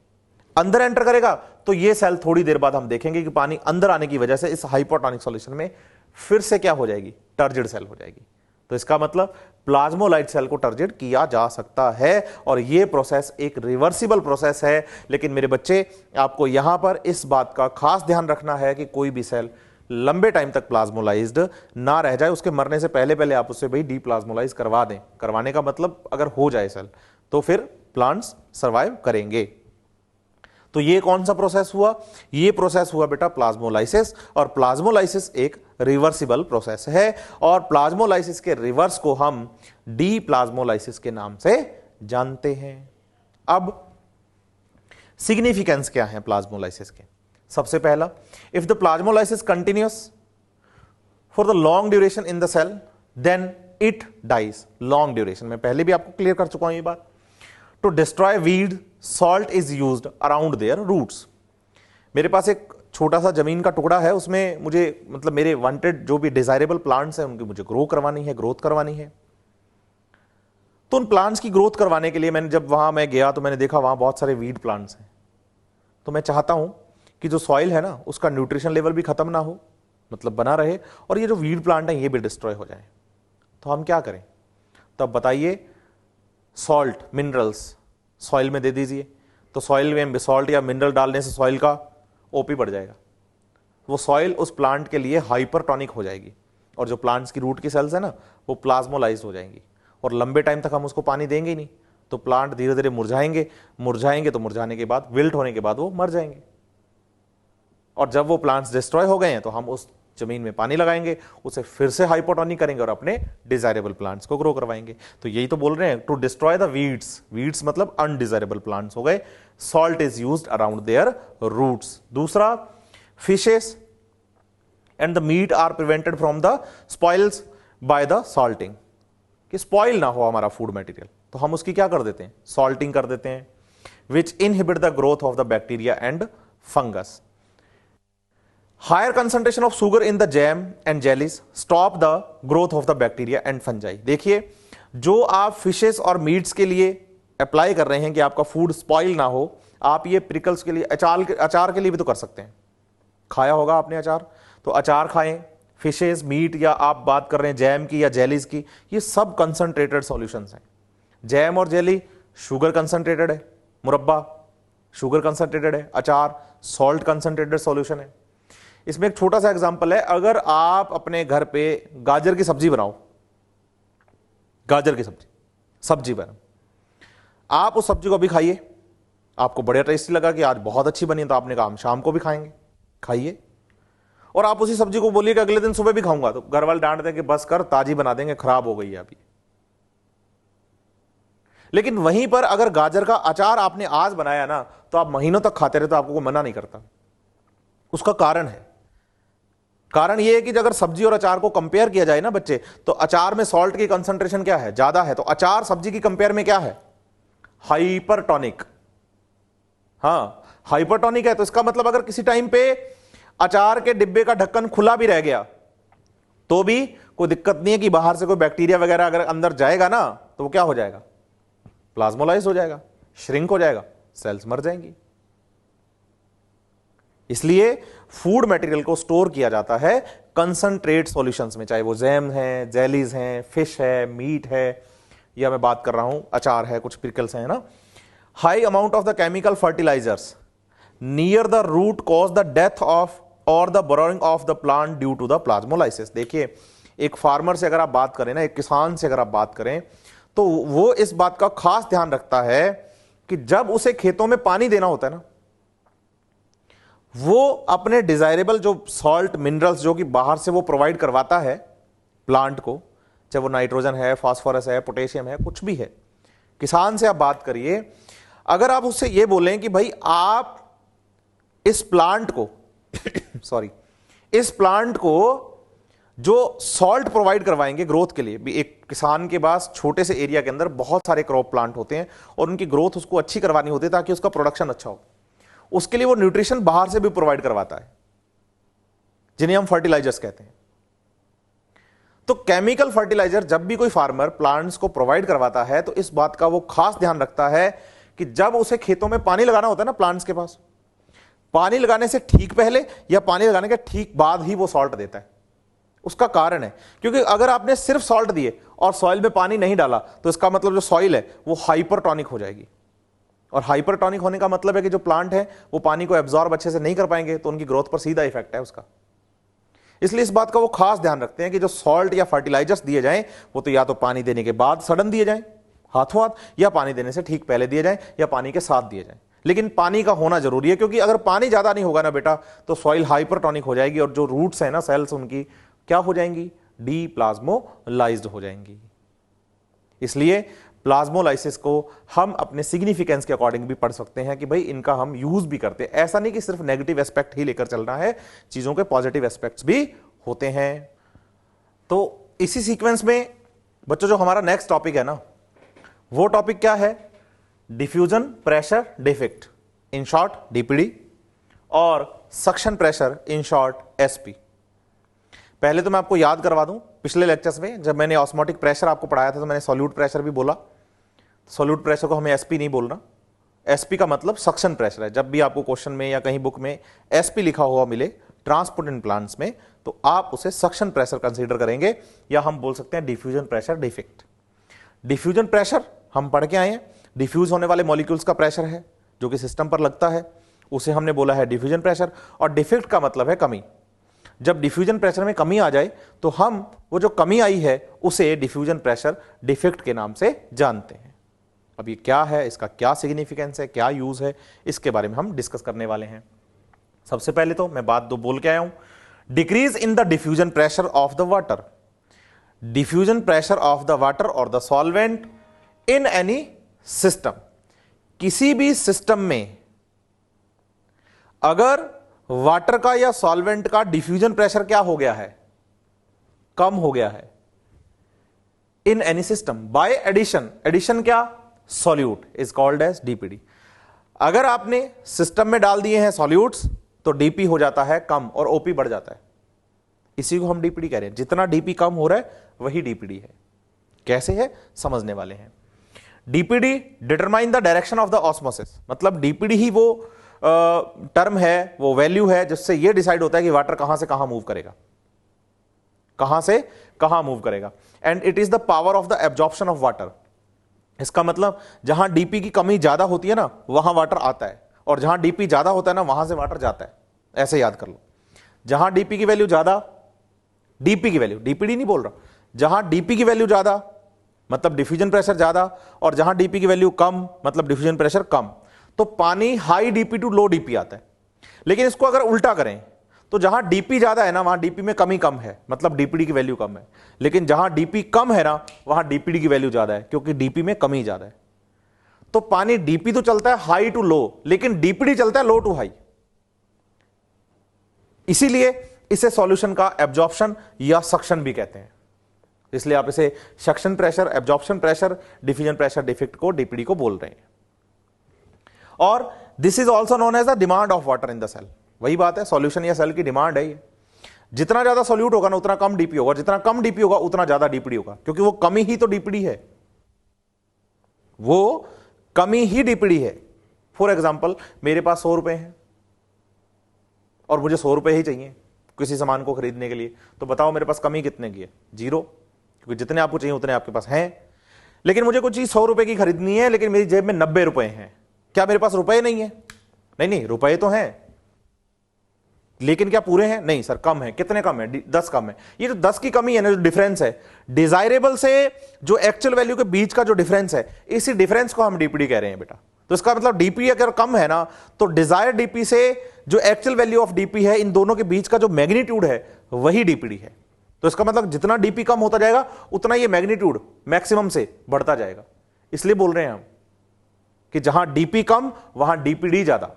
अंदर एंटर करेगा तो ये सेल थोड़ी देर बाद हम देखेंगे कि पानी अंदर आने की वजह से इस हाइपोटोनिक सॉल्यूशन में फिर से क्या हो जाएगी, टर्जिड सेल हो जाएगी। तो इसका मतलब प्लाज्मोलाइट सेल को टर्जिड किया जा सकता है, और यह प्रोसेस एक रिवर्सिबल प्रोसेस है। लेकिन मेरे बच्चे, आपको यहां पर इस बात का खास ध्यान रखना है कि कोई भी सेल लंबे टाइम तक प्लाज्मोलाइज्ड ना रह जाए, उसके मरने से पहले पहले आप उससे भाई डीप्लाज्मोलाइज करवा दें। करवाने का मतलब अगर हो जाए सेल तो फिर प्लांट्स सर्वाइव करेंगे। तो ये कौन सा प्रोसेस हुआ, ये प्रोसेस हुआ बेटा प्लाज्मोलाइसिस, और प्लाज्मोलाइसिस एक रिवर्सिबल प्रोसेस है, और प्लाज्मोलाइसिस के रिवर्स को हम डीप्लाज्मोलाइसिस के नाम से जानते हैं। अब सिग्निफिकेंस क्या है प्लाज्मोलाइसिस के, सबसे पहला, if the plasmolysis continuous for the long duration in the cell then it dies. Long duration में पहले भी आपको क्लियर कर चुका हूं ये बात। To destroy weed salt is used around their roots. मेरे पास एक छोटा सा जमीन का टुकड़ा है, उसमें मुझे मतलब मेरे वांटेड जो भी डिजायरेबल प्लांट्स हैं उनकी मुझे ग्रोथ करवानी है। तो उन प्लांट्स की ग्रोथ करवाने के लिए मैंने जब वहां मैं गया तो मैंने देखा वहां बहुत सारे वीड प्लांट्स हैं। तो मैं चाहता हूं कि जो सॉइल है ना उसका न्यूट्रिशन लेवल भी खत्म ना हो, मतलब बना रहे, और ये जो वीड प्लांट है ये भी डिस्ट्रॉय हो जाए। तो हम क्या करें, तो अब बताइए, सॉल्ट मिनरल्स सॉइल में दे दीजिए, तो सॉइल में सॉल्ट या मिनरल डालने से सॉइल का ओपी बढ़ जाएगा, वो सॉइल उस प्लांट के लिए हाइपरटोनिक हो जाएगी, और जो प्लांट्स की रूट की सेल्स है ना वो प्लाज्मोलाइज हो जाएंगी, और लंबे टाइम तक हम उसको पानी देंगे ही नहीं, तो प्लांट धीरे धीरे मुरझाएंगे, तो मुरझाने के बाद, विल्ट होने के बाद वो मर जाएंगे। और जब वो प्लांट्स डिस्ट्रॉय हो गए हैं तो हम उस जमीन में पानी लगाएंगे, उसे फिर से हाइपोटोनिक करेंगे और अपने डिजायरेबल प्लांट्स को ग्रो करवाएंगे। तो यही तो बोल रहे हैं, to destroy the weeds, weeds मतलब अनडिजायरेबल प्लांट्स हो गए, salt is used around their roots. दूसरा, fishes and the meat are prevented from the spoils by the salting, कि स्पॉइल ना हो हमारा फूड मटेरियल, तो हम उसकी क्या कर देते हैं, सॉल्टिंग कर देते हैं, which inhibit the growth of the bacteria and fungus. Higher concentration of sugar in the jam and jellies stop the growth of the bacteria and fungi. देखिए, जो आप फिशेस और मीट्स के लिए अप्लाई कर रहे हैं कि आपका फूड स्पॉइल ना हो, आप ये प्रिकल्स के लिए, अचार के लिए भी तो कर सकते हैं। खाया होगा आपने अचार, तो अचार खाएं, फिशेस, मीट, या आप बात कर रहे हैं जैम की या जेलीज की, ये सब कंसंट्रेटेड सॉल्यूशंस हैं। जैम और जेली शुगर कंसंट्रेटेड है, मुरब्बा शुगर कंसंट्रेटेड है, अचार सॉल्ट कंसंट्रेटेड सॉल्यूशन है। इसमें एक छोटा सा एग्जांपल है, अगर आप अपने घर पे गाजर की सब्जी बनाओ, गाजर की सब्जी बनाओ, आप उस सब्जी को अभी खाइए, आपको बड़ा टेस्टी लगा कि आज बहुत अच्छी बनी, तो आपने कहा हम शाम को भी खाएंगे, खाइए, और आप उसी सब्जी को बोलिए कि अगले दिन सुबह भी खाऊंगा, तो घर वाले डांट देंगे बस कर, ताजी बना देंगे, खराब हो गई है अभी। लेकिन वहीं पर अगर गाजर का अचार आपने आज बनाया ना, तो आप महीनों तक खाते रहे, तो आपको कोई मना नहीं करता। उसका कारण है, कारण यह है कि अगर सब्जी और अचार को कंपेयर किया जाए ना बच्चे, तो अचार में सॉल्ट की कंसंट्रेशन क्या है, ज्यादा है, तो अचार सब्जी की कंपेयर में क्या है, हाइपरटोनिक। हां, हाइपरटोनिक है, तो इसका मतलब अगर किसी टाइम पे अचार के डिब्बे का ढक्कन खुला भी रह गया तो भी कोई दिक्कत नहीं है कि बाहर से कोई बैक्टीरिया वगैरह अगर अंदर जाएगा ना, तो वो क्या हो जाएगा, प्लाज्मोलाइज हो जाएगा, श्रिंक हो जाएगा, सेल्स मर जाएंगी। इसलिए फूड मटेरियल को स्टोर किया जाता है कंसंट्रेट सॉल्यूशंस में, चाहे वो जैम है, जेलीज हैं, फिश है, मीट है, या मैं बात कर रहा हूं अचार है, कुछ पिकल्स हैं ना। High amount of the chemical fertilisers near the root cause the death of और the burrowing of the plant due to the plasmolysis. देखिए, एक फार्मर से अगर आप बात करें ना, एक किसान से अगर आप बात करें, तो वो इस बात का खास ध्यान रखता है कि जब उसे खेतों में पानी देना होता है ना, वो अपने डिजायरेबल जो सॉल्ट मिनरल्स जो कि बाहर से वो प्रोवाइड करवाता है प्लांट को, चाहे वो नाइट्रोजन है, फास्फोरस है, पोटेशियम है, कुछ भी है, किसान से आप बात करिए, अगर आप उससे ये बोलें कि भाई आप इस प्लांट को सॉरी इस प्लांट को जो सॉल्ट प्रोवाइड करवाएंगे ग्रोथ के लिए भी, एक किसान के पास छोटे से एरिया के अंदर बहुत सारे क्रॉप प्लांट होते हैं और उनकी ग्रोथ उसको अच्छी करवानी होती है ताकि उसका प्रोडक्शन अच्छा हो, उसके लिए वो न्यूट्रिशन बाहर से भी प्रोवाइड करवाता है, जिन्हें हम फर्टिलाइजर्स कहते हैं। तो केमिकल फर्टिलाइजर जब भी कोई फार्मर प्लांट्स को प्रोवाइड करवाता है तो इस बात का वो खास ध्यान रखता है कि जब उसे खेतों में पानी लगाना होता है ना, प्लांट्स के पास पानी लगाने से ठीक पहले या पानी लगाने के ठीक बाद ही वो सॉल्ट देता है। उसका कारण है क्योंकि अगर आपने सिर्फ सॉल्ट दिए और सॉइल में पानी नहीं डाला तो इसका मतलब जो सॉइल है वो हाइपरटोनिक हो जाएगी, और हाइपरटोनिक होने का मतलब है कि जो प्लांट है वो पानी को एब्जॉर्ब अच्छे से नहीं कर पाएंगे, तो उनकी ग्रोथ पर सीधा इफेक्ट है उसका। इसलिए इस बात का वो खास ध्यान रखते हैं कि जो सॉल्ट या फर्टिलाइजर्स दिए जाएं वो तो या तो पानी देने के बाद सडन दिए जाएं हाथों हाथ, या पानी देने से ठीक पहले दिए जाएं, या पानी के साथ दिए जाएं। लेकिन पानी का होना जरूरी है क्योंकि अगर पानी ज्यादा नहीं होगा ना बेटा तो सॉइल हाइपरटोनिक हो जाएगी और जो रूट्स है ना, सेल्स उनकी क्या हो जाएंगी, डीप्लाज्मोलाइज्ड हो जाएंगी। इसलिए प्लाज्मोलाइसिस को हम अपने सिग्निफिकेंस के अकॉर्डिंग भी पढ़ सकते हैं कि भाई इनका हम यूज भी करते हैं। ऐसा नहीं कि सिर्फ नेगेटिव एस्पेक्ट ही लेकर चलना है, चीजों के पॉजिटिव एस्पेक्ट्स भी होते हैं। तो इसी सीक्वेंस में बच्चों जो हमारा नेक्स्ट टॉपिक है ना, वो टॉपिक क्या है, diffusion pressure defect, in short DPD, और suction pressure, in short SP. पहले तो मैं आपको याद करवा दूं, पिछले लेक्चर्स में जब मैंने ऑस्मोटिक प्रेशर आपको पढ़ाया था तो मैंने सॉल्यूट प्रेशर भी बोला। सॉल्यूट प्रेशर को हमें एसपी नहीं बोलना, एसपी का मतलब सक्शन प्रेशर है। जब भी आपको क्वेश्चन में या कहीं बुक में एसपी लिखा हुआ मिले ट्रांसपोर्टेंट प्लांट्स में, तो आप उसे सक्शन प्रेशर कंसीडर करेंगे, या हम बोल सकते हैं diffusion pressure defect. Diffusion pressure हम पढ़ के आए हैं, डिफ्यूज होने वाले मॉलिक्यूल्स का प्रेशर है जो कि सिस्टम पर लगता है, उसे हमने बोला है डिफ्यूजन प्रेशर। और डिफेक्ट का मतलब है कमी। जब डिफ्यूजन प्रेशर में कमी आ जाए तो हम वो जो कमी आई है उसे डिफ्यूजन प्रेशर डिफेक्ट के नाम से जानते हैं। अब ये क्या है, इसका क्या सिग्निफिकेंस है, क्या यूज है, इसके बारे में हम डिस्कस करने वाले हैं। सबसे पहले तो मैं बात दो बोल के आया हूं, decrease in the diffusion pressure of the water. Diffusion pressure of the water और the solvent in any system. किसी भी सिस्टम में अगर वाटर का या सॉल्वेंट का डिफ्यूजन प्रेशर क्या हो गया है, कम हो गया है, in any system by addition, addition क्या, solute, is called as DPD. अगर आपने सिस्टम में डाल दिए हैं सॉल्यूट्स तो डीपी हो जाता है कम और ओपी बढ़ जाता है, इसी को हम डीपीडी कह रहे हैं। जितना डीपी कम हो रहा है वही डीपीडी है। कैसे है समझने वाले हैं। DPD determine the direction of the osmosis, मतलब डीपीडी ही वो टर्म है, वो वैल्यू है जिससे ये डिसाइड होता है कि वाटर कहां से कहां मूव करेगा, कहां से कहां मूव करेगा। And it is the power of the absorption of water. इसका मतलब जहां डीपी की कमी ज्यादा होती है ना वहां वाटर आता है, और जहां डीपी ज्यादा होता है ना वहां से वाटर जाता है। ऐसे याद कर लो, जहां डीपी की वैल्यू ज्यादा, डीपी की वैल्यू, डीपीडी नहीं बोल रहा, जहां डीपी की वैल्यू ज्यादा मतलब डिफ्यूजन प्रेशर ज्यादा, और जहां डीपी की वैल्यू कम मतलब डिफ्यूजन प्रेशर कम, तो पानी high DP to low DP आता है। लेकिन इसको अगर उल्टा करें तो जहां डीपी ज्यादा है ना वहां डीपी में कमी कम है, मतलब डीपीडी की वैल्यू कम है। लेकिन जहां डीपी कम है ना वहां डीपीडी की वैल्यू ज्यादा है, क्योंकि डीपी में कमी ज्यादा है। तो पानी डीपी तो चलता है हाई टू लो, लेकिन डीपीडी चलता है लो टू हाई। इसीलिए इसे सॉल्यूशन का एब्जॉर्प्शन या सक्शन भी कहते हैं। इसलिए आप इसे suction pressure, absorption pressure, diffusion pressure defect को डीपीडी को बोल रहे हैं। और this is also known as the demand of water in the cell. वही बात है, सॉल्यूशन या सेल की डिमांड है ये। जितना ज्यादा सॉल्यूट होगा ना उतना कम डीपी होगा, जितना कम डीपी होगा उतना ज्यादा डीपीडी होगा, क्योंकि वो कमी ही तो डीपीडी है, वो कमी ही डीपीडी है। फॉर एग्जाम्पल मेरे पास 100 रुपए हैं और मुझे 100 रुपए ही चाहिए किसी सामान को खरीदने के लिए, तो बताओ मेरे पास कमी कितने की है, 0, क्योंकि जितने आपको चाहिए उतने आपके पास हैं। लेकिन मुझे कुछ चीज 100 रुपए की खरीदनी है, लेकिन मेरी जेब में 90 रुपए हैं। क्या मेरे पास रुपए नहीं है? नहीं, रुपए तो हैं, लेकिन क्या पूरे हैं? नहीं सर, कम है। कितने कम है? 10 कम है। ये जो 10 की कमी है ना, जो डिफरेंस है डिजायरेबल से जो एक्चुअल वैल्यू के बीच का जो डिफरेंस है, इसी डिफरेंस को हम डीपीडी कह रहे हैं बेटा। तो इसका मतलब डीपी अगर कम है ना तो डिजायर डीपी से जो एक्चुअल वैल्यू ऑफ डीपी है, इन दोनों के बीच का जो मैग्नीट्यूड है वही डीपीडी है। तो इसका मतलब जितना डीपी कम होता जाएगा उतना ये मैग्नीट्यूड मैक्सिमम से बढ़ता जाएगा। इसलिए बोल रहे हैं हम कि जहां डीपी कम वहां डीपीडी ज्यादा।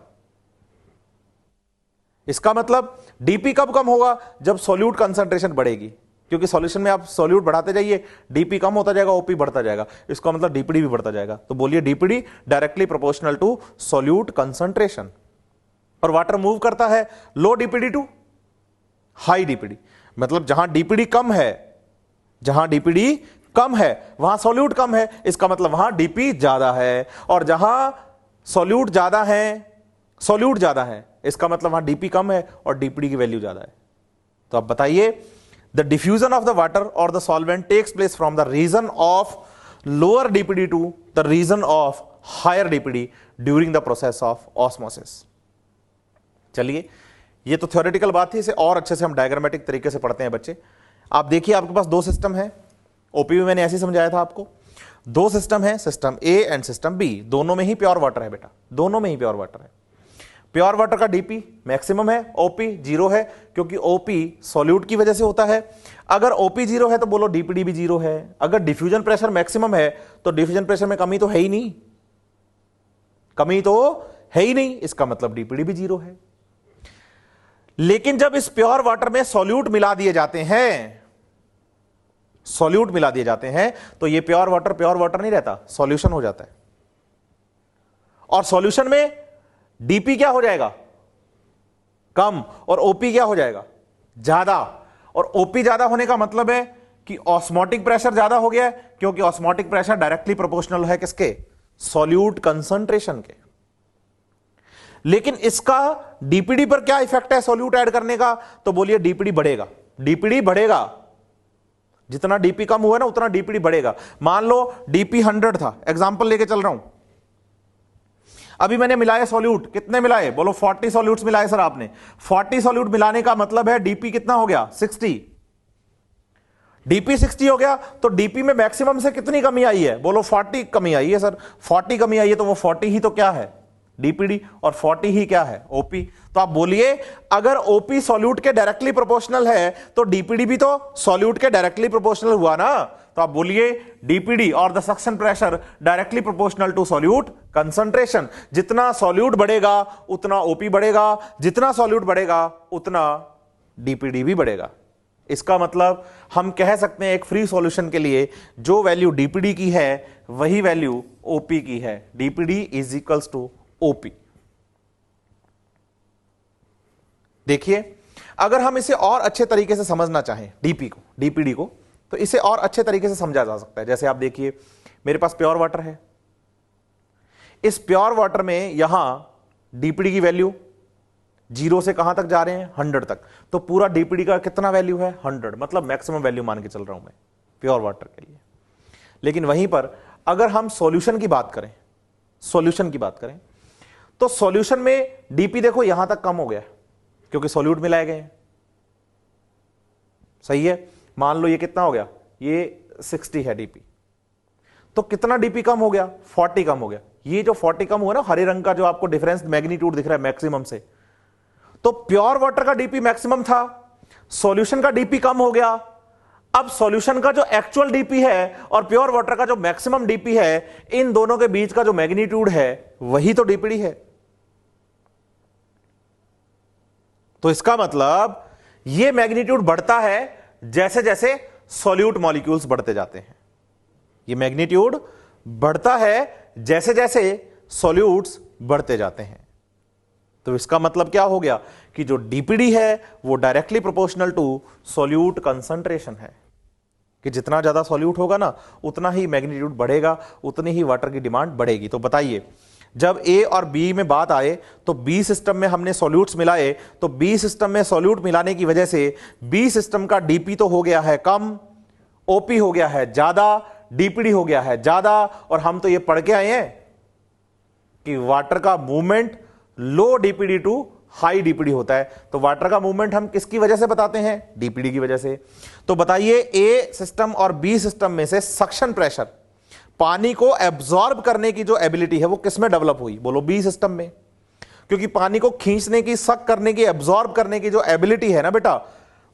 इसका मतलब डीपी कब कम होगा? जब सॉल्यूट कंसंट्रेशन बढ़ेगी, क्योंकि सॉल्यूशन में आप सॉल्यूट बढ़ाते जाइए, डीपी कम होता जाएगा, ओपी बढ़ता जाएगा, इसका मतलब डीपीडी भी बढ़ता जाएगा। तो बोलिए DPD directly proportional to solute concentration. और वाटर मूव करता है low DPD to high DPD, मतलब जहां डीपीडी कम है, जहां डीपीडी कम है वहां सॉल्यूट कम है, इसका मतलब वहां डीपी ज्यादा है। और जहां सॉल्यूट ज्यादा है इसका मतलब वहां डीपी कम है और डीपीडी की वैल्यू ज्यादा है। तो अब बताइए, the diffusion of the water और the solvent takes place from the region of lower DPD to the region of higher DPD during the process of osmosis. चलिए, ये तो थ्योरेटिकल बात थी, इसे और अच्छे से हम डायग्रामेटिक तरीके से पढ़ते हैं बच्चे। आप देखिए, आपके पास दो सिस्टम है, ओपी में मैंने ऐसे समझाया था आपको, दो सिस्टम है, system A and system B, दोनों में ही प्योर वाटर है बेटा, दोनों में ही प्योर वाटर है। प्योर वाटर का डीपी मैक्सिमम है, ओपी जीरो है, क्योंकि ओपी सॉल्यूट की वजह से होता है। अगर ओपी जीरो है तो बोलो डीपीडी भी जीरो है। अगर डिफ्यूजन प्रेशर मैक्सिमम है तो डिफ्यूजन प्रेशर में कमी तो है ही नहीं, कमी तो है ही नहीं, इसका मतलब डीपीडी भी जीरो है। लेकिन जब इस प्योर वाटर में सॉल्यूट मिला दिए जाते हैं, सॉल्यूट मिला दिए जाते हैं, तो ये प्योर वाटर नहीं रहता, सॉल्यूशन हो जाता है। और सॉल्यूशन में डीपी क्या हो जाएगा? कम, और ओपी क्या हो जाएगा? ज्यादा। और ओपी ज्यादा होने का मतलब है कि ऑस्मोटिक प्रेशर ज्यादा हो गया है, क्योंकि ऑस्मोटिक प्रेशर डायरेक्टली प्रोपोर्शनल है किसके? सॉल्यूट कंसंट्रेशन के। लेकिन इसका डीपीडी पर क्या इफेक्ट है सॉल्यूट ऐड करने का? तो बोलिए डीपीडी बढ़ेगा, डीपीडी बढ़ेगा। जितना डीपी कम हुआ ना उतना डीपीडी बढ़ेगा। मान लो डीपी 100 था, एग्जांपल लेके चल रहा हूं, अभी मैंने मिलाए सॉल्यूट, कितने मिलाए? बोलो 40 सॉल्यूट्स मिलाए सर आपने। 40 सॉल्यूट मिलाने का मतलब है डीपी कितना हो गया? 60। डीपी 60 हो गया तो डीपी में मैक्सिमम से कितनी कमी आई है? बोलो 40 कमी आई है सर। 40 कमी आई है तो वो 40 ही तो क्या है? डीपीडी, और 40 ही क्या है? ओपी। तो आप बोलिए, अगर ओपी सॉल्यूट के डायरेक्टली प्रोपोर्शनल है तो डीपीडी भी तो सॉल्यूट के डायरेक्टली प्रोपोर्शनल हुआ ना। तो आप बोलिए डीपीडी और the suction pressure directly proportional to solute concentration. जितना सॉल्यूट बढ़ेगा उतना ओपी बढ़ेगा, जितना सॉल्यूट बढ़ेगा उतना डीपीडी भी बढ़ेगा। इसका मतलब हम कह सकते हैं एक फ्री सॉल्यूशन के लिए जो वैल्यू डीपीडी की है वही वैल्यू ओपी की है। DPD is equals to OP. देखिए, अगर हम इसे और अच्छे तरीके से समझना चाहें डीपीडी को, तो इसे और अच्छे तरीके से समझा जा सकता है। जैसे आप देखिए, मेरे पास प्योर वाटर है, इस प्योर वाटर में यहां डीपीडी की वैल्यू 0 से कहां तक जा रहे हैं? 100 तक। तो पूरा डीपीडी का कितना वैल्यू है? 100, मतलब मैक्सिमम वैल्यू मान के चल रहा हूं मैं प्योर वाटर के लिए। लेकिन वहीं पर अगर हम सॉल्यूशन की बात करें, तो सॉल्यूशन में डीपी देखो यहां तक कम हो गया क्योंकि सॉल्यूट मिलाए गए हैं, सही है। मान लो ये कितना हो गया? ये 60 है डीपी, तो कितना डीपी कम हो गया? 40 कम हो गया। ये जो 40 कम हुआ ना, हरे रंग का जो आपको डिफरेंस मैग्नीट्यूड दिख रहा है मैक्सिमम से, तो प्योर वाटर का डीपी मैक्सिमम था, सॉल्यूशन का डीपी कम हो गया। अब सॉल्यूशन का जो एक्चुअल डीपी है और प्योर वाटर का जो मैक्सिमम डीपी है, इन दोनों के बीच का जो मैग्नीट्यूड है वही तो डीपीडी है। तो इसका मतलब ये मैग्नीट्यूड बढ़ता है जैसे जैसे सॉल्यूट मॉलिक्यूल्स बढ़ते जाते हैं। ये मैग्नीट्यूड बढ़ता है जैसे जैसे सॉल्यूट्स बढ़ते जाते हैं। तो इसका मतलब क्या हो गया कि जो डीपीडी है वो directly proportional to solute concentration है, कि जितना ज्यादा सॉल्यूट होगा ना उतना ही मैग्नीट्यूड बढ़ेगा, उतनी ही वाटर की डिमांड बढ़ेगी। तो बताइए, जब ए और बी में बात आए तो बी सिस्टम में हमने सॉल्यूट्स मिलाए, तो बी सिस्टम में सॉल्यूट मिलाने की वजह से बी सिस्टम का डीपी तो हो गया है कम, ओपी हो गया है ज्यादा, डीपीडी हो गया है ज्यादा। और हम तो ये पढ़ के आए हैं कि वाटर का movement low DPD to high DPD होता है। तो वाटर का मूवमेंट हम किसकी वजह से बताते हैं? डीपीडी की वजह से। तो बताइए, ए सिस्टम और बी सिस्टम में से सक्शन प्रेशर, पानी को एब्जॉर्ब करने की जो एबिलिटी है वो किसमें डेवलप हुई? बोलो बी सिस्टम में, क्योंकि पानी को खींचने की, सक करने की, एब्जॉर्ब करने की जो एबिलिटी है ना बेटा,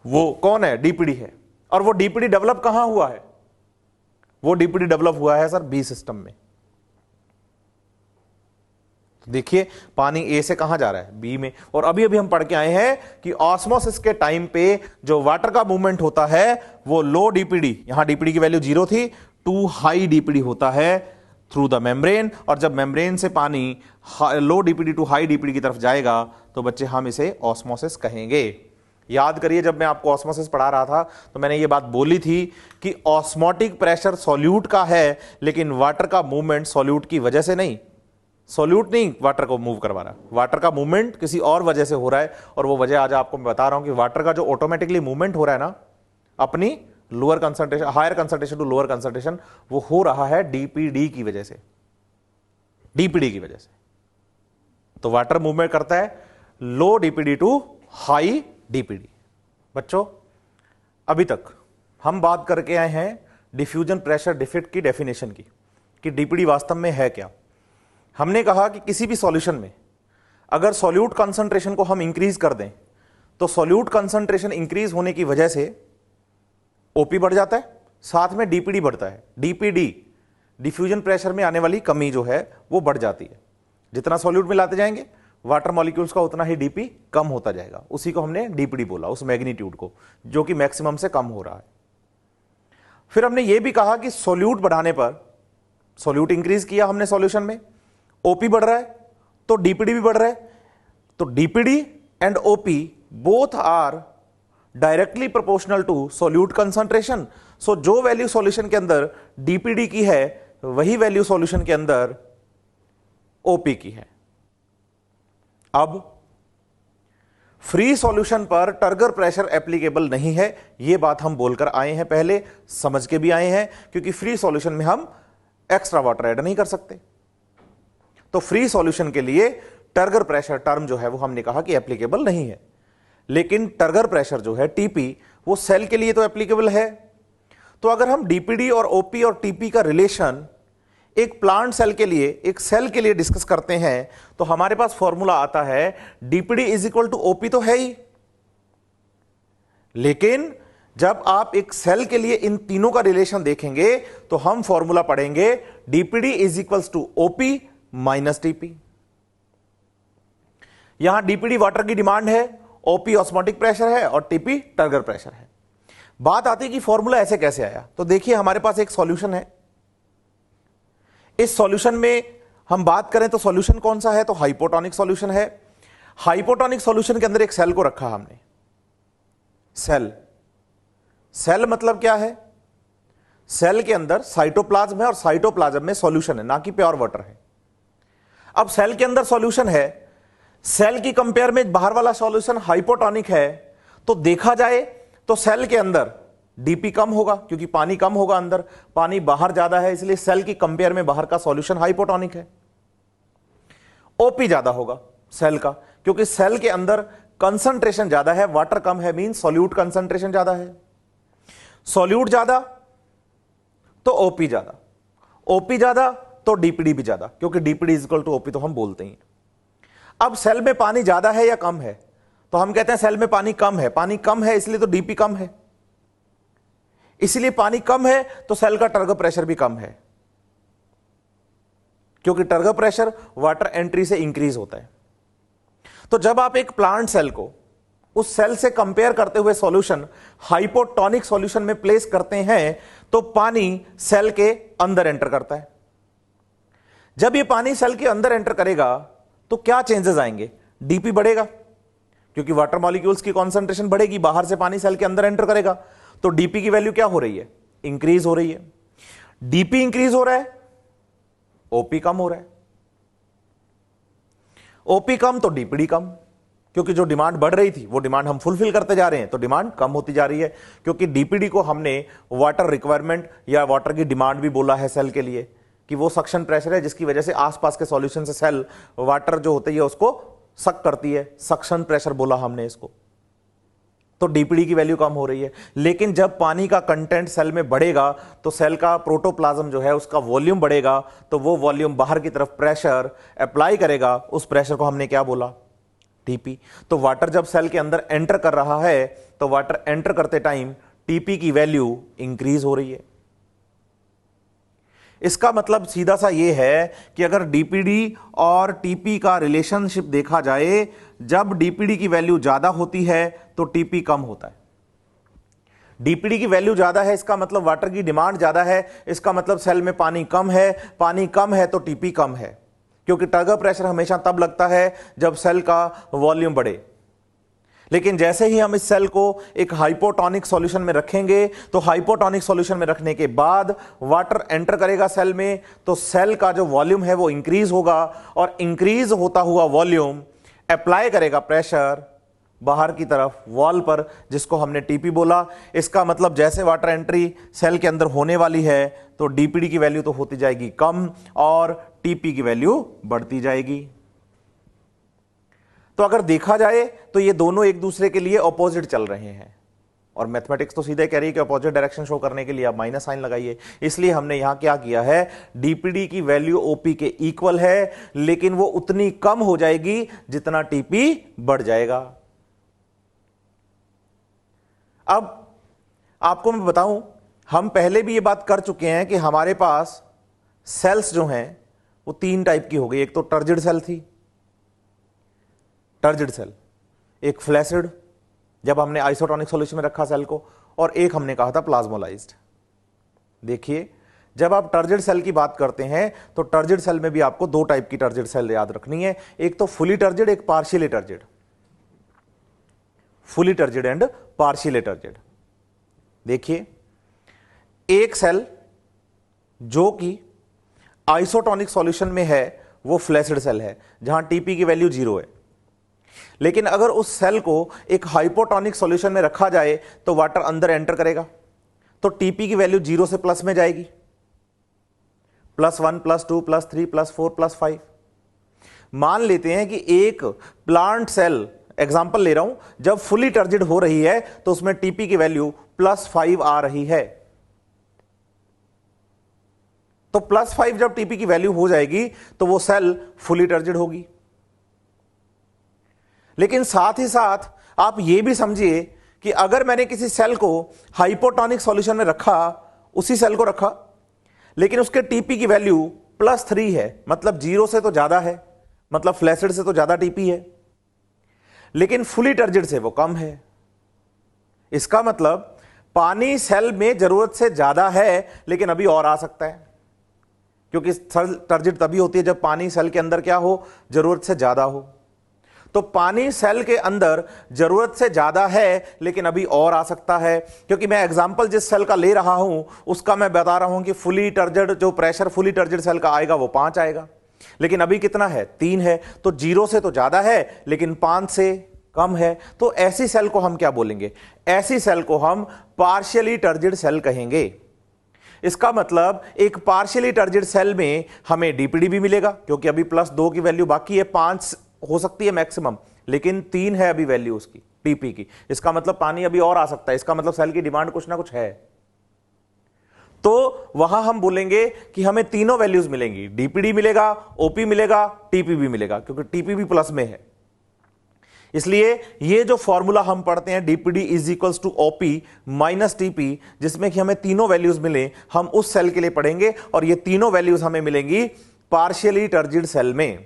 वो कौन है? डीपीडी है। और वो डीपीडी डेवलप कहां हुआ है? वो डीपीडी डेवलप हुआ है सर बी सिस्टम में। देखिए पानी ए से कहां जा रहा है, बी में, और अभी अभी हम पढ़ के आए हैं कि ऑस्मोसिस के टाइम पे जो वाटर का मूवमेंट होता है वो लो डीपीडी, यहां डीपीडी की वैल्यू 0 थी, टू हाई डीपीडी होता है थ्रू द मेम्ब्रेन, और जब मेम्ब्रेन से पानी लो डीपीडी टू हाई डीपीडी की तरफ जाएगा तो बच्चे हम इसे ऑस्मोसिस कहेंगे। याद करिए जब मैं आपको ऑस्मोसिस पढ़ा रहा था तो मैंने ये बात बोली थी कि ऑस्मोटिक प्रेशर सॉल्यूट का है, लेकिन वाटर का मूवमेंट सॉल्यूट की वजह से नहीं, सॉल्यूट नहीं वाटर को मूव करवा रहा, वाटर का मूवमेंट किसी और वजह से हो रहा है, और वो वजह आज आपको मैं बता रहा हूं कि वाटर का जो ऑटोमेटिकली मूवमेंट हो रहा है ना अपनी lower concentration, higher concentration to lower concentration, वो हो रहा है डीपीडी की वजह से, डीपीडी की वजह से। तो वाटर मूवमेंट करता है low DPD to high DPD. बच्चों अभी तक हम बात करके आए हैं डिफ्यूजन प्रेशर डिफेक्ट की डेफिनेशन की, कि डीपीडी वास्तव में है क्या। हमने कहा कि किसी भी सॉल्यूशन में अगर सॉल्यूट कंसंट्रेशन को हम इंक्रीज कर दें तो सॉल्यूट कंसंट्रेशन इंक्रीज होने की वजह से ओपी बढ़ जाता है, साथ में डीपीडी बढ़ता है। डीपीडी डिफ्यूजन प्रेशर में आने वाली कमी जो है वो बढ़ जाती है, जितना सॉल्यूट मिलाते जाएंगे वाटर मॉलिक्यूल्स का उतना ही डीपी कम होता जाएगा, उसी को हमने डीपीडी बोला, उस मैग्नीट्यूड को जो कि मैक्सिमम से कम हो रहा है। फिर हमने ये भी कहा कि सॉल्यूट बढ़ाने पर, सॉल्यूट इंक्रीज किया हमने सॉल्यूशन में, ओपी बढ़ रहा है तो डीपीडी भी बढ़ रहा है, तो DPD and OP both are directly proportional to solute concentration. So जो वैल्यू सॉल्यूशन के अंदर डीपीडी की है वही वैल्यू सॉल्यूशन के अंदर ओपी की है। अब फ्री सॉल्यूशन पर टर्गर प्रेशर एप्लीकेबल नहीं है, यह बात हम बोलकर आए हैं, पहले समझ के भी आए हैं, क्योंकि फ्री सॉल्यूशन में हम एक्स्ट्रा वाटर ऐड नहीं कर सकते। तो फ्री सॉल्यूशन के लिए टर्गर प्रेशर टर्म जो है वो हमने कहा कि एप्लीकेबल नहीं है, लेकिन टर्गर प्रेशर जो है टीपी वो सेल के लिए तो एप्लीकेबल है। तो अगर हम डीपीडी और ओपी और टीपी का रिलेशन एक प्लांट सेल के लिए, एक सेल के लिए डिस्कस करते हैं तो हमारे पास फॉर्मूला आता है DPD is equal to OP, तो है ही, लेकिन जब आप एक सेल के लिए इन तीनों का रिलेशन देखेंगे तो हम फॉर्मूला पढ़ेंगे DPD is equals to OP minus TP. यहां डीपीडी वाटर की डिमांड है, ओपी ऑस्मोटिक प्रेशर है और टीपी टर्गर प्रेशर है। बात आती है कि फॉर्मूला ऐसे कैसे आया, तो देखिए हमारे पास एक सॉल्यूशन है, इस सॉल्यूशन में हम बात करें तो सॉल्यूशन कौन सा है, तो हाइपोटोनिक सॉल्यूशन है। हाइपोटोनिक सॉल्यूशन के अंदर एक सेल को रखा हमने, सेल, सेल मतलब क्या है, सेल के अंदर साइटोप्लाज्म है और साइटोप्लाज्म में सॉल्यूशन है, ना कि प्योर वाटर है। अब सेल के अंदर सॉल्यूशन है, सेल की कंपेयर में बाहर वाला सॉल्यूशन हाइपोटोनिक है, तो देखा जाए तो सेल के अंदर डीपी कम होगा क्योंकि पानी कम होगा अंदर, पानी बाहर ज्यादा है, इसलिए सेल की कंपेयर में बाहर का सॉल्यूशन हाइपोटोनिक है। ओपी ज्यादा होगा सेल का, क्योंकि सेल के अंदर कंसंट्रेशन ज्यादा है, वाटर कम है, मीन सॉल्यूट कंसंट्रेशन ज्यादा है। सॉल्यूट ज्यादा तो ओपी ज्यादा, ओपी ज्यादा तो डीपीडी भी ज्यादा, क्योंकि DPD is equal to OP तो हम बोलते ही। अब सेल में पानी ज्यादा है या कम है, तो हम कहते हैं सेल में पानी कम है, पानी कम है इसलिए तो डीपी कम है, इसलिए पानी कम है तो सेल का टर्गर प्रेशर भी कम है, क्योंकि टर्गर प्रेशर वाटर एंट्री से इंक्रीज होता है। तो जब आप एक प्लांट सेल को उस सेल से कंपेयर करते हुए सॉल्यूशन हाइपोटोनिक सॉल्यूशन में प्लेस करते हैं तो पानी सेल के अंदर एंटर करता है। जब ये पानी सेल के अंदर एंटर करेगा तो क्या चेंजेस आएंगे, डीपी बढ़ेगा क्योंकि वाटर मॉलिक्यूल्स की कॉन्सेंट्रेशन बढ़ेगी, बाहर से पानी सेल के अंदर एंटर करेगा तो डीपी की वैल्यू क्या हो रही है, इंक्रीज हो रही है। डीपी इंक्रीज हो रहा है, ओपी कम हो रहा है, ओपी कम तो डीपीडी कम, क्योंकि जो डिमांड बढ़ रही थी वो डिमांड हम फुलफिल करते जा रहे हैं तो डिमांड कम होती जा रही है, क्योंकि डीपीडी को हमने वाटर रिक्वायरमेंट या वाटर की डिमांड भी बोला है सेल के लिए, कि वो सक्शन प्रेशर है जिसकी वजह से आसपास के सॉल्यूशन से सेल वाटर जो होती है उसको सक करती है, सक्शन प्रेशर बोला हमने इसको। तो डीपीडी की वैल्यू कम हो रही है। लेकिन जब पानी का कंटेंट सेल में बढ़ेगा तो सेल का प्रोटोप्लाज्म जो है उसका वॉल्यूम बढ़ेगा, तो वो वॉल्यूम बाहर की तरफ प्रेशर अप्लाई करेगा, उस प्रेशर को हमने क्या बोला, टीपी। तो वाटर जब सेल के अंदर एंटर कर रहा है तो वाटर एंटर करते टाइम टीपी की वैल्यू इंक्रीज हो रही है। इसका मतलब सीधा सा ये है कि अगर डीपीडी और टीपी का रिलेशनशिप देखा जाए, जब डीपीडी की वैल्यू ज्यादा होती है तो टीपी कम होता है। डीपीडी की वैल्यू ज्यादा है, इसका मतलब वाटर की डिमांड ज्यादा है, इसका मतलब सेल में पानी कम है, पानी कम है तो टीपी कम है, क्योंकि टर्गर प्रेशर हमेशा तब लगता है जब सेल का वॉल्यूम बढ़े। लेकिन जैसे ही हम इस सेल को एक हाइपोटोनिक सॉल्यूशन में रखेंगे, तो हाइपोटोनिक सॉल्यूशन में रखने के बाद वाटर एंटर करेगा सेल में, तो सेल का जो वॉल्यूम है वो इंक्रीज होगा, और इंक्रीज होता हुआ वॉल्यूम अप्लाई करेगा प्रेशर बाहर की तरफ वॉल पर, जिसको हमने टीपी बोला। इसका मतलब जैसे वाटर एंट्री सेल के अंदर होने वाली है तो डीपीडी की वैल्यू तो होती जाएगी कम और टीपी की वैल्यू बढ़ती जाएगी। तो अगर देखा जाए तो ये दोनों एक दूसरे के लिए ऑपोजिट चल रहे हैं, और मैथमेटिक्स तो सीधे कह रही है कि ऑपोजिट डायरेक्शन शो करने के लिए आप माइनस साइन लगाइए। इसलिए हमने यहां क्या किया है, डीपीडी की वैल्यू ओपी के इक्वल है, लेकिन वो उतनी कम हो जाएगी जितना टीपी बढ़ जाएगा। अब आपको मैं बताऊं, हम पहले भी ये बात कर चुके हैं कि हमारे पास सेल्स जो हैं वो तीन टाइप की हो गई। एक तो टर्जिड सेल थी, टर्जिड सेल, एक फ्लैसिड जब हमने आइसोटोनिक सॉल्यूशन में रखा सेल को, और एक हमने कहा था प्लाज्मोलाइज्ड। देखिए, जब आप टर्जिड सेल की बात करते हैं तो टर्जिड सेल में भी आपको दो टाइप की टर्जिड सेल याद रखनी है, एक तो फुली टर्जिड, एक partially turgid. Fully turgid and partially turgid. देखिए, एक सेल जो कि आइसोटोनिक सॉल्यूशन में है वो फ्लैसिड सेल है, जहां टीपी की वैल्यू 0 है। लेकिन अगर उस सेल को एक हाइपोटोनिक सॉल्यूशन में रखा जाए तो वाटर अंदर एंटर करेगा, तो टीपी की वैल्यू 0 से प्लस में जाएगी, +1 +2 +3 +4 +5। मान लेते हैं कि एक प्लांट सेल, एग्जांपल ले रहा हूं, जब फुली टर्जिड हो रही है तो उसमें टीपी की वैल्यू +5 आ रही है। तो +5 जब टीपी की वैल्यू हो जाएगी तो वो सेल फुली टर्जिड होगी। लेकिन साथ ही साथ आप यह भी समझिए कि अगर मैंने किसी सेल को हाइपोटोनिक सॉल्यूशन में रखा, उसी सेल को रखा, लेकिन उसके टीपी की वैल्यू +3 है, मतलब 0 से तो ज्यादा है, मतलब फ्लैसिड से तो ज्यादा टीपी है, लेकिन फुली टर्जिड से वो कम है। इसका मतलब पानी सेल में जरूरत से ज्यादा है, लेकिन अभी और आ सकता है, क्योंकि सेल टर्जिड तभी होती है जब पानी सेल के अंदर क्या हो, जरूरत से ज्यादा हो। तो पानी सेल के अंदर जरूरत से ज्यादा है, लेकिन अभी और आ सकता है, क्योंकि मैं एग्जांपल जिस सेल का ले रहा हूं उसका मैं बता रहा हूं कि फुली टर्जिड जो प्रेशर फुली टर्जिड सेल का आएगा वो 5 आएगा, लेकिन अभी कितना है, 3 है। तो 0 से तो ज्यादा है लेकिन 5 से कम है। तो ऐसी सेल को हम क्या बोलेंगे, ऐसी सेल को हम पार्शियली टर्जिड सेल कहेंगे। इसका मतलब एक पार्शियली टर्जिड सेल में हमें डीपीडी भी मिलेगा, क्योंकि अभी +2 की वैल्यू बाकी है, 5 हो सकती है मैक्सिमम, लेकिन 3 है अभी वैल्यू उसकी टीपी की। इसका मतलब पानी अभी और आ सकता है, इसका मतलब सेल की डिमांड कुछ ना कुछ है। तो वहां हम बोलेंगे कि हमें तीनों वैल्यूज मिलेंगी, डीपीडी मिलेगा, ओपी मिलेगा, टीपी भी मिलेगा, क्योंकि टीपी भी प्लस में है। इसलिए ये जो फॉर्मूला हम पढ़ते हैं डीपीडी = ओपी - टीपी, जिसमें कि हमें तीनों वैल्यूज मिले, हम उस सेल के लिए पढ़ेंगे, और ये तीनों वैल्यूज हमें मिलेंगी पार्शियली टर्जिड सेल में।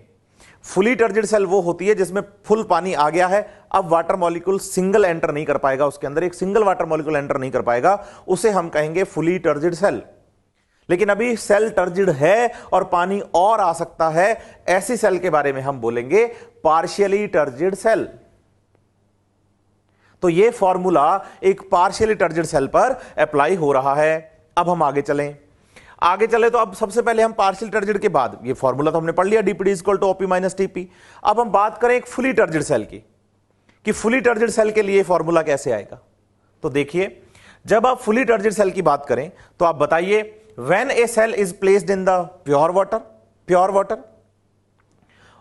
फुली टर्जिड सेल वो होती है जिसमें फुल पानी आ गया है, अब वाटर मॉलिक्यूल सिंगल एंटर नहीं कर पाएगा, उसके अंदर एक सिंगल वाटर मॉलिक्यूल एंटर नहीं कर पाएगा, उसे हम कहेंगे फुली टर्जिड सेल। लेकिन अभी सेल टर्जिड है और पानी और आ सकता है, ऐसी सेल के बारे में हम बोलेंगे पार्शियली टर्जिड सेल। तो यह फॉर्मूला एक पार्शियली टर्जिड सेल पर अप्लाई हो रहा है। अब हम आगे चले तो अब सबसे पहले हम पार्शियल टर्जिड के बाद, ये फॉर्मूला तो हमने पढ़ लिया, डीपीडी = ओपी - टीपी। अब हम बात करें एक फुली टर्जिड सेल की, कि फुली टर्जिड सेल के लिए फॉर्मूला कैसे आएगा। तो देखिए, जब आप फुली टर्जिड सेल की बात करें तो आप बताइए, when a cell is placed in the pure water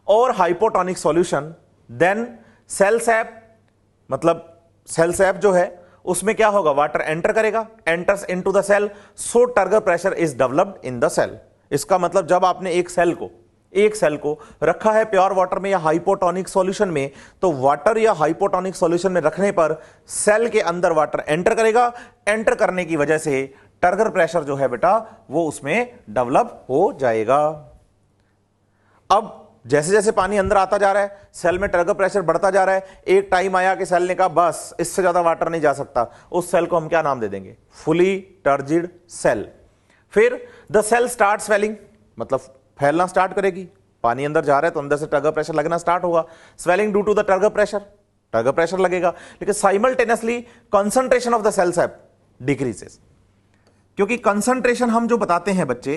और hypotonic solution, then cell sap, मतलब सेल सैप जो है उसमें क्या होगा, वाटर एंटर करेगा, enters into the cell, so turgor pressure is developed in the cell. इसका मतलब जब आपने एक सेल को रखा है प्योर वाटर में या हाइपोटोनिक सॉल्यूशन में, तो वाटर या हाइपोटोनिक सॉल्यूशन में रखने पर सेल के अंदर वाटर एंटर करेगा, एंटर करने की वजह से टर्गर प्रेशर जो है बेटा वो उसमें डेवलप हो जाएगा। अब जैसे जैसे पानी अंदर आता जा रहा है, सेल में टर्गर प्रेशर बढ़ता जा रहा है, एक टाइम आया कि सेल ने कहा बस इससे ज्यादा वाटर नहीं जा सकता, उस सेल को हम क्या नाम दे देंगे? Fully turgid cell. फिर द सेल स्टार्ट स्वेलिंग, मतलब फैलना स्टार्ट करेगी, पानी अंदर जा रहा है तो अंदर से टर्गर प्रेशर लगना स्टार्ट होगा। Swelling due to the turgor pressure लगेगा, लेकिन simultaneously concentration of the cell sap decreases. क्योंकि कंसंट्रेशन हम जो बताते हैं बच्चे,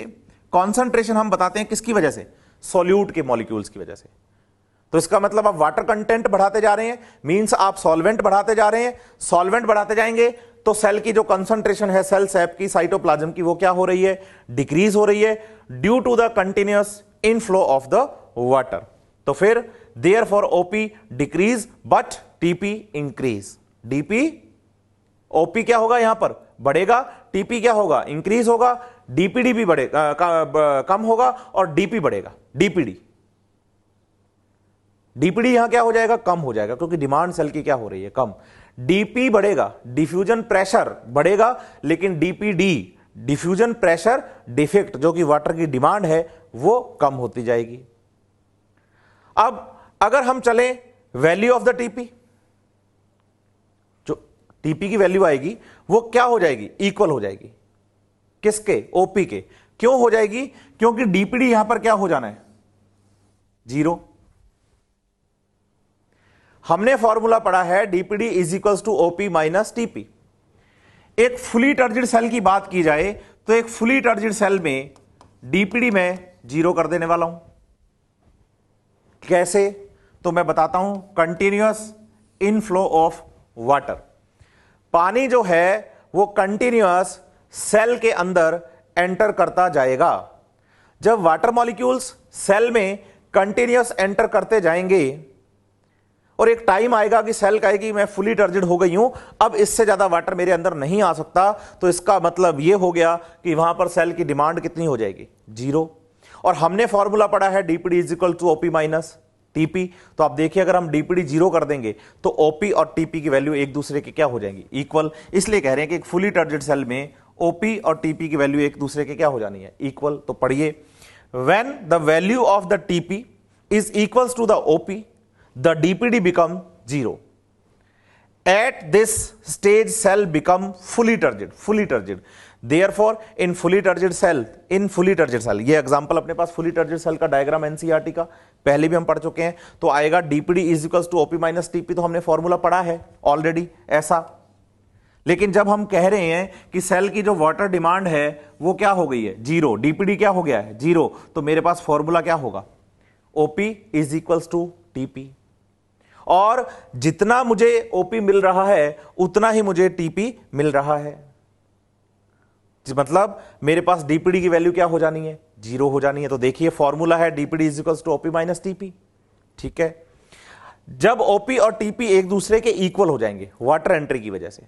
कंसंट्रेशन हम बताते हैं किसकी वजह से? सॉल्यूट के मॉलिक्यूल्स की वजह से। तो इसका मतलब आप वाटर कंटेंट बढ़ाते जा रहे हैं, मींस आप सॉल्वेंट बढ़ाते जा रहे हैं। सॉल्वेंट बढ़ाते जाएंगे तो सेल की जो कंसंट्रेशन है सेल सेप की, साइटोप्लाज्म की, वो क्या हो रही है? डिक्रीज हो रही है due to the continuous inflow of the water. तो फिर therefore OP decrease but TP increase. DP OP क्या होगा? यहां पर बढ़ेगा, टीपी क्या होगा? इंक्रीज होगा। डीपीडी भी बढ़ेगा, कम होगा, और डीपी बढ़ेगा, डीपीडी यहां क्या हो जाएगा? कम हो जाएगा, क्योंकि डिमांड सेल की क्या हो रही है? कम। डीपी बढ़ेगा, डिफ्यूजन प्रेशर बढ़ेगा, लेकिन डीपीडी डिफ्यूजन प्रेशर डिफेक्ट जो कि वाटर की डिमांड है वो कम होती जाएगी। अब अगर हम चले वैल्यू ऑफ द टीपी, जो टीपी की वैल्यू आएगी वो क्या हो जाएगी? इक्वल हो जाएगी किसके? ओपी के। क्यों हो जाएगी? क्योंकि डीपीडी यहां पर क्या हो जाना है? जीरो। हमने फॉर्मूला पढ़ा है DPD is equals to OP minus TP. एक फुली टर्जिड सेल की बात की जाए तो एक फुली टर्जिड सेल में डीपीडी में जीरो कर देने वाला हूं। कैसे? तो मैं बताता हूं। कंटिन्यूअस इनफ्लो ऑफ वाटर, पानी जो है वो कंटिन्यूअस सेल के अंदर एंटर करता जाएगा। जब वाटर मॉलिक्यूल्स सेल में कंटिन्यूअस एंटर करते जाएंगे और एक टाइम आएगा कि सेल कहेगी मैं फुली टर्जिड हो गई हूं, अब इससे ज्यादा वाटर मेरे अंदर नहीं आ सकता, तो इसका मतलब यह हो गया कि वहां पर सेल की डिमांड कितनी हो जाएगी? जीरो। और हमने फॉर्मूला पढ़ा है DPD is equal to OP minus TP. तो आप देखिए अगर हम डीपीडी जीरो कर देंगे तो ओपी और टीपी की वैल्यू एक दूसरे के क्या हो जाएंगी? इक्वल। इसलिए कह रहे हैं कि एक फुली टर्जिड सेल में ओपी और टीपी की वैल्यू एक दूसरे के क्या हो जानी है? इक्वल। तो पढ़िए, when the value of the TP is equals to the OP the DPD become 0. At this stage cell become fully turgid. Therefore in fully turgid cell, ये एग्जांपल अपने पास fully turgid cell का डायग्राम एनसीईआरटी का पहले भी हम पढ़ चुके हैं। तो आएगा DPD is equals to OP minus TP, तो हमने फॉर्मूला पढ़ा है ऑलरेडी ऐसा। लेकिन जब हम कह रहे हैं कि सेल की जो वाटर डिमांड है वो क्या हो गई है? जीरो। डीपीडी क्या हो गया है? जीरो। तो मेरे पास फॉर्मूला क्या होगा? OP is equals to TP. और जितना मुझे ओपी मिल रहा है उतना ही मुझे टीपी मिल रहा है। मतलब मेरे पास डीपीडी की वैल्यू क्या हो जानी है? जीरो हो जानी है। तो देखिए फॉर्मूला है DPD is equals to OP minus TP. ठीक है। जब ओपी और टीपी एक दूसरे के इक्वल हो जाएंगे वाटर एंट्री की वजह से,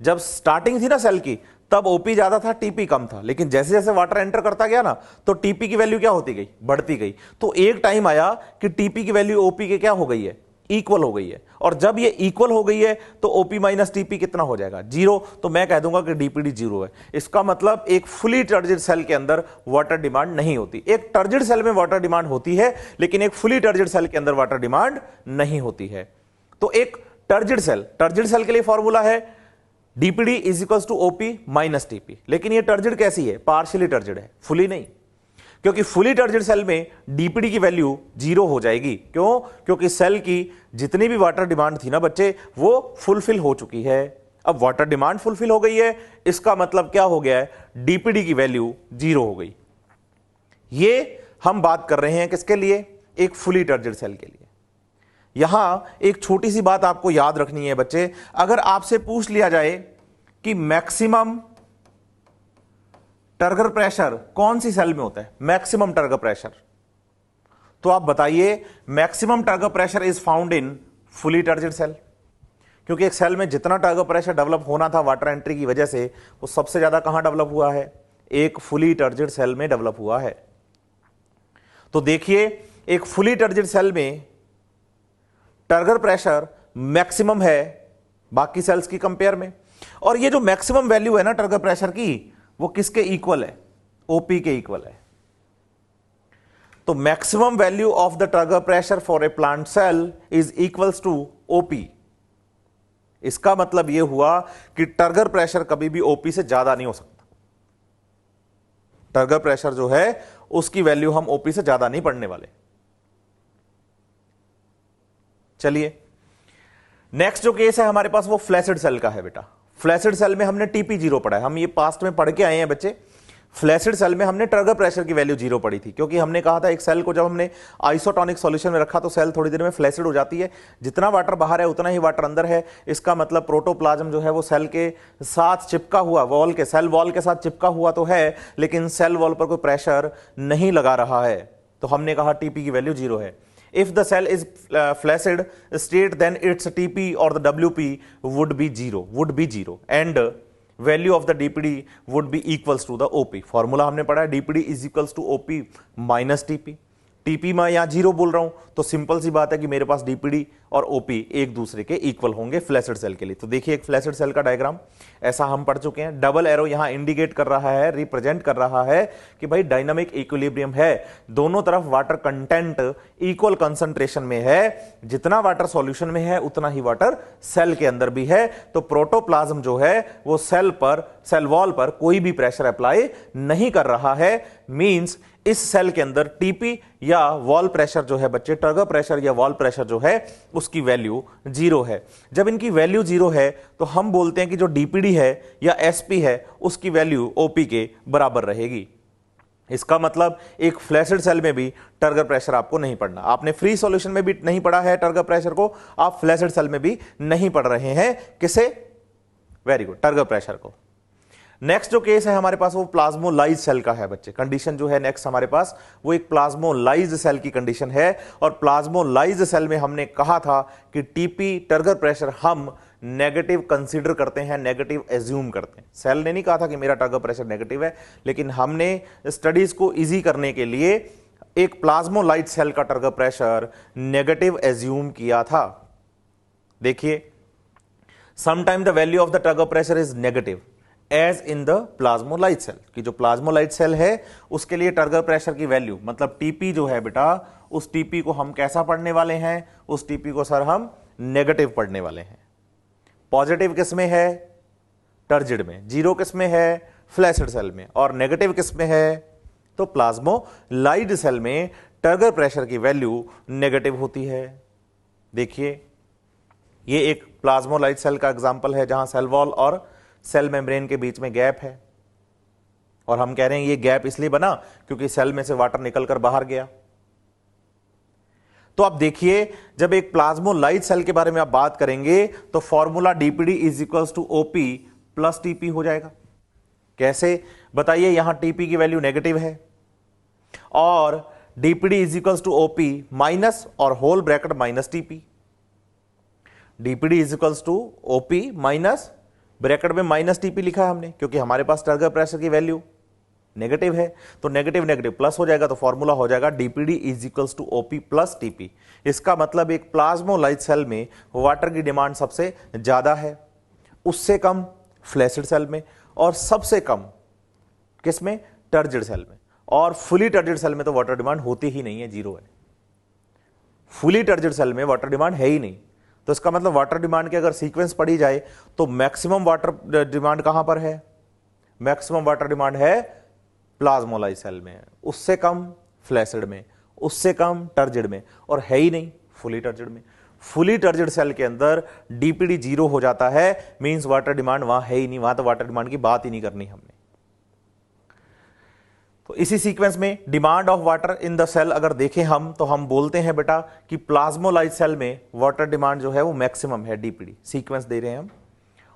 जब स्टार्टिंग थी ना सेल की तब ओपी ज्यादा था, टीपी कम था, लेकिन जैसे जैसे वाटर एंटर करता गया ना तो टीपी की वैल्यू क्या होती गई? बढ़ती गई। तो एक टाइम आया कि टीपी की वैल्यू ओपी के क्या हो गई है? इक्वल हो गई है। और जब ये इक्वल हो गई है तो ओपी माइनस टीपी कितना हो जाएगा? जीरो। तो मैं कह दूंगा कि डीपीडी जीरो है। इसका मतलब एक फुली टर्जिड सेल के अंदर वाटर डिमांड नहीं होती। एक टर्जिड सेल में वाटर डिमांड होती है, लेकिन एक फुली टर्जिड सेल के अंदर वाटर डिमांड नहीं होती है। तो एक टर्जिड सेल के लिए फॉर्मूला है DPD is equals to OP minus TP. लेकिन ये टर्जिड कैसी है? पार्शियली टर्जिड है, फुली नहीं। क्योंकि फुली टर्जिड सेल में डीपीडी की वैल्यू जीरो हो जाएगी। क्यों? क्योंकि सेल की जितनी भी वाटर डिमांड थी ना बच्चे वो फुलफिल हो चुकी है। अब वाटर डिमांड फुलफिल हो गई है, इसका मतलब क्या हो गया है? डीपीडी की वैल्यू जीरो हो गई। ये हम बात कर रहे हैं किसके लिए? एक फुली टर्जिड सेल के लिए। यहां एक छोटी सी बात आपको याद रखनी है बच्चे, अगर आपसे पूछ लिया जाए कि मैक्सिमम टर्गर प्रेशर कौन सी सेल में होता है? मैक्सिमम टर्गर प्रेशर, तो आप बताइए maximum turgor pressure is found in fully turgid cell. क्योंकि एक सेल में जितना टर्गर प्रेशर डेवलप होना था वाटर एंट्री की वजह से, वो सबसे ज्यादा कहां डेवलप हुआ है? एक फुली टर्जिड सेल में डेवलप हुआ है। तो देखिए एक फुली टर्जिड सेल में टर्गर प्रेशर मैक्सिमम है बाकी सेल्स की कंपेयर में। और ये जो मैक्सिमम वैल्यू है ना टर्गर प्रेशर की, वो किसके इक्वल है? ओपी के इक्वल है। तो maximum value of the turgor pressure for a plant cell is equals to OP. इसका मतलब यह हुआ कि टर्गर प्रेशर कभी भी ओपी से ज्यादा नहीं हो सकता। टर्गर प्रेशर जो है उसकी वैल्यू हम ओपी से ज्यादा नहीं पढ़ने वाले। चलिए नेक्स्ट जो केस है हमारे पास वो फ्लैसिड सेल का है बेटा। फ्लैसिड सेल में हमने टीपी जीरो पढ़ा है, हम ये पास्ट में पढ़ के आए हैं बच्चे। फ्लैसिड सेल में हमने टर्गर प्रेशर की वैल्यू जीरो पढ़ी थी, क्योंकि हमने कहा था एक सेल को जब हमने आइसोटोनिक सॉल्यूशन में रखा तो सेल थोड़ी देर में फ्लैसिड हो जाती है, जितना वाटर बाहर है उतना ही वाटर अंदर है। इसका मतलब प्रोटोप्लाज्म जो है वो सेल के साथ चिपका हुआ, वॉल के, सेल वॉल के साथ चिपका हुआ तो है, लेकिन सेल वॉल पर कोई प्रेशर नहीं लगा रहा है। तो हमने कहा टीपी की वैल्यू जीरो है। If the cell is flaccid state, then its TP or the WP would be zero, and value of the DPD would be equals to the OP। Formula हमने पढ़ा है DPD is equals to OP minus TP। TP में यहां जीरो बोल रहा हूं तो सिंपल सी बात है कि मेरे पास डीपीडी और ओपी एक दूसरे के इक्वल होंगे फ्लैसिड सेल के लिए। तो देखिए एक फ्लैसिड सेल का डायग्राम ऐसा हम पढ़ चुके हैं। डबल एरो यहां इंडिकेट कर रहा है, रिप्रेजेंट कर रहा है कि भाई डायनामिक इक्विलिब्रियम है, दोनों तरफ वाटर कंटेंट इक्वल कंसंट्रेशन में है, जितना वाटर सॉल्यूशन में है उतना ही वाटर सेल के अंदर भी है। तो प्रोटोप्लाज्म जो है वो सेल पर, सेल वॉल पर कोई भी प्रेशर अप्लाई नहीं कर रहा है। मींस इस सेल के अंदर टीपी या वॉल प्रेशर जो है बच्चे, टर्गर प्रेशर या वॉल प्रेशर जो है उसकी वैल्यू जीरो है। जब इनकी वैल्यू जीरो है तो हम बोलते हैं कि जो डीपीडी है या एसपी है उसकी वैल्यू ओपी के बराबर रहेगी। इसका मतलब एक फ्लैसिड सेल में भी टर्गर प्रेशर आपको नहीं पढ़ना। आपने फ्री सॉल्यूशन में भी नहीं पढ़ा है टर्गर प्रेशर को, आप फ्लैसिड सेल में भी नहीं पढ़ रहे हैं। किसे? वेरी गुड, टर्गर प्रेशर को। नेक्स्ट जो केस है हमारे पास वो प्लाज्मोलाइज सेल का है बच्चे। कंडीशन जो है नेक्स्ट हमारे पास वो एक प्लाज्मोलाइज सेल की कंडीशन है। और प्लाज्मोलाइज सेल में हमने कहा था कि टीपी टर्गर प्रेशर हम नेगेटिव कंसीडर करते हैं, नेगेटिव एज्यूम करते हैं। सेल ने नहीं कहा था कि मेरा टर्गर प्रेशर नेगेटिव है, लेकिन हमने स्टडीज को इजी करने के लिए एक प्लाज्मोलाइज सेल का टर्गर प्रेशर नेगेटिव एज्यूम किया था। देखिए sometime the value of the turgor pressure is negative as in the plasmolyse cell. कि जो प्लाज्मोलाइज सेल है उसके लिए टर्गर प्रेशर की वैल्यू मतलब टीपी जो है बेटा, उस टीपी को हम कैसा पढ़ने वाले हैं? उस टीपी को सर हम नेगेटिव पढ़ने वाले हैं। पॉजिटिव किस में है? टर्जिड में। जीरो किस में है? फ्लैसिड सेल में। और नेगेटिव किस में है? तो प्लाज्मोलाइज सेल में टर्गर प्रेशर की वैल्यू नेगेटिव होती है। देखिए ये एक प्लाज्मोलाइज सेल का एग्जांपल है जहां सेल वॉल और सेल मेम्ब्रेन के बीच में गैप है, और हम कह रहे हैं ये गैप इसलिए बना क्योंकि सेल में से वाटर निकलकर बाहर गया। तो आप देखिए जब एक प्लाज्मोलाइज सेल के बारे में आप बात करेंगे तो formula DPD is equals to OP plus TP हो जाएगा। कैसे बताइए? यहां टीपी की वैल्यू नेगेटिव है और DPD is equals to OP minus और whole bracket minus TP. DPD is equals to OP minus bracket में माइनस टीपी लिखा है हमने क्योंकि हमारे पास टर्गर प्रेशर की वैल्यू नेगेटिव है। तो नेगेटिव नेगेटिव प्लस हो जाएगा, तो फॉर्मूला हो जाएगा DPD is equals to OP plus TP. इसका मतलब एक प्लाज्मोलाइज सेल में वाटर की डिमांड सबसे ज्यादा है, उससे कम फ्लैसिड सेल में, और सबसे कम किसमें? टर्जिड सेल में। और फुली टर्जिड सेल में तो वाटर डिमांड होती ही नहीं है, जीरो है। फुली टर्जिड सेल में वाटर डिमांड है ही नहीं। तो इसका मतलब वाटर डिमांड की अगर सीक्वेंस पढ़ी जाए तो मैक्सिमम वाटर डिमांड कहां पर है? मैक्सिमम वाटर डिमांड है प्लाज्मोलाइज सेल में, उससे कम फ्लैसिड में, उससे कम टर्जिड में, और है ही नहीं फुली टर्जिड में। फुली टर्जिड सेल के अंदर डीपीडी जीरो हो जाता है, मींस वाटर डिमांड वहां है ही नहीं, वहां तो वाटर डिमांड की बात ही नहीं करनी हमने। तो इसी सीक्वेंस में demand of water in the cell अगर देखें हम तो हम बोलते हैं बेटा कि प्लाज्मोलाइज सेल में वाटर डिमांड जो है वो मैक्सिमम है। डीपीडी सीक्वेंस दे रहे हैं हम।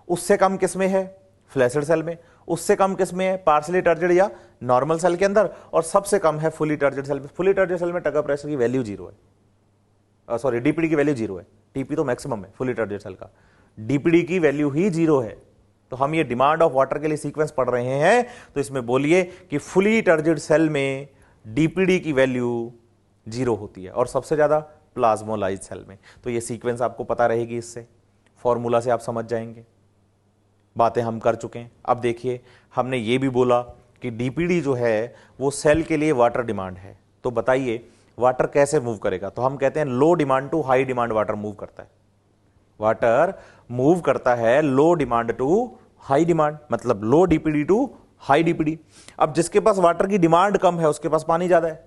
उससे कम किस में है? फ्लैसिड सेल में। उससे कम किस में है? पार्शियली टर्जिड या नॉर्मल सेल के अंदर। और सबसे कम है फुली टर्जिड सेल में। फुली टर्जिड सेल में टर्गर प्रेशर की वैल्यू जीरो है, सॉरी डीपीडी की वैल्यू जीरो है। टीपी तो मैक्सिमम है फुली टर्जिड सेल का, डीपीडी की वैल्यू ही जीरो है। तो हम ये डिमांड ऑफ वाटर के लिए सीक्वेंस पढ़ रहे हैं, तो इसमें बोलिए कि फुली टर्जिड सेल में डीपीडी की वैल्यू जीरो होती है और सबसे ज्यादा प्लाज्मोलाइज सेल में। तो ये सीक्वेंस आपको पता रहेगी, इससे फॉर्मूला से आप समझ जाएंगे। बातें हम कर चुके हैं। अब देखिए, हमने ये भी बोला कि डीपीडी जो है वो सेल के लिए वाटर डिमांड है। तो बताइए वाटर कैसे मूव करेगा? तो हम कहते हैं low demand to high demand water move करता है। वाटर मूव करता है low demand to high demand, मतलब low DPD to high DPD. अब जिसके पास वाटर की डिमांड कम है उसके पास पानी ज्यादा है,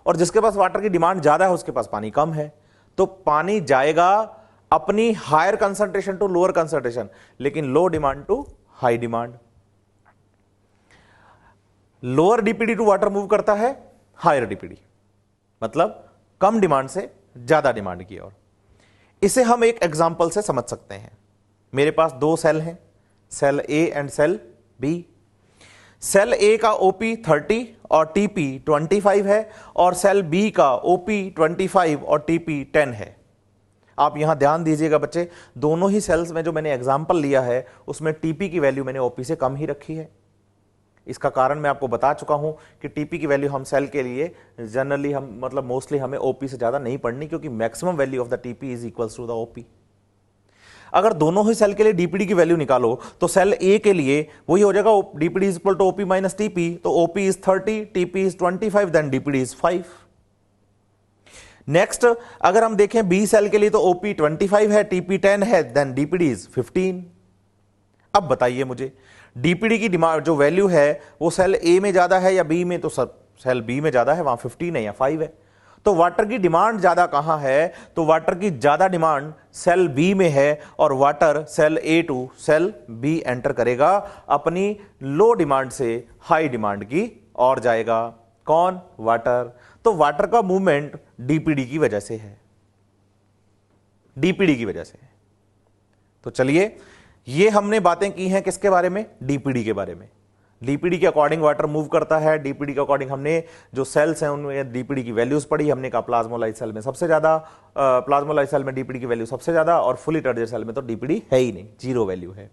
और जिसके पास वाटर की डिमांड ज्यादा है उसके पास पानी कम है। तो पानी जाएगा अपनी higher concentration to lower concentration, लेकिन low demand to high demand. Lower DPD to water move करता है हायर डीपीडी, मतलब कम डिमांड से ज्यादा डिमांड की ओर। इसे हम एक एग्जांपल से समझ सकते हैं। मेरे पास दो सेल हैं, cell A and cell B. Cell A का ओपी 30 और टीपी 25 है, और सेल बी का ओपी 25 और टीपी 10 है। आप यहां ध्यान दीजिएगा बच्चे, दोनों ही सेल्स में जो मैंने एग्जांपल लिया है उसमें टीपी की वैल्यू मैंने ओपी से कम ही रखी है। इसका कारण मैं आपको बता चुका हूं कि टीपी की वैल्यू हम सेल के लिए जनरली हम मतलब मोस्टली हमें ओपी से ज्यादा नहीं पढ़नी, क्योंकि maximum value of the TP is equals to the OP. अगर दोनों ही सेल के लिए डीपीडी की वैल्यू निकालो तो सेल ए के लिए वही हो जाएगा DPD is equal to OP minus TP. तो OP is 30, TP is 25, then DPD is 5। Next अगर हम देखें बी सेल के लिए तो ओपी 25 है, टीपी 10 है, देन डीपीडी इज 15। अब बताइए मुझे डीपीडी की डिमांड जो वैल्यू है वो सेल ए में ज्यादा है या बी में? तो सब सेल बी में ज्यादा है, वहां 15 है या 5 है। तो वाटर की डिमांड ज्यादा कहां है? तो वाटर की ज्यादा डिमांड सेल बी में है, और water cell A to cell B enter करेगा, अपनी लो डिमांड से हाई डिमांड की ओर जाएगा। कौन? वाटर। तो वाटर का मूवमेंट डीपीडी की वजह से है, डीपीडी की वजह से। तो चलिए, ये हमने बातें की हैं किसके बारे में? डीपीडी के बारे में। डीपीडी के अकॉर्डिंग वाटर मूव करता है। डीपीडी के अकॉर्डिंग हमने जो सेल्स हैं उनमें डीपीडी की वैल्यूज पढ़ी। हमने कहा प्लाज्मोलाइट सेल में सबसे ज्यादा, प्लाज्मोलाइट सेल में डीपीडी की वैल्यू सबसे ज्यादा, और फुली टर्गेट सेल में तो डीपीडी है ही नहीं, जीरो वैल्यू है।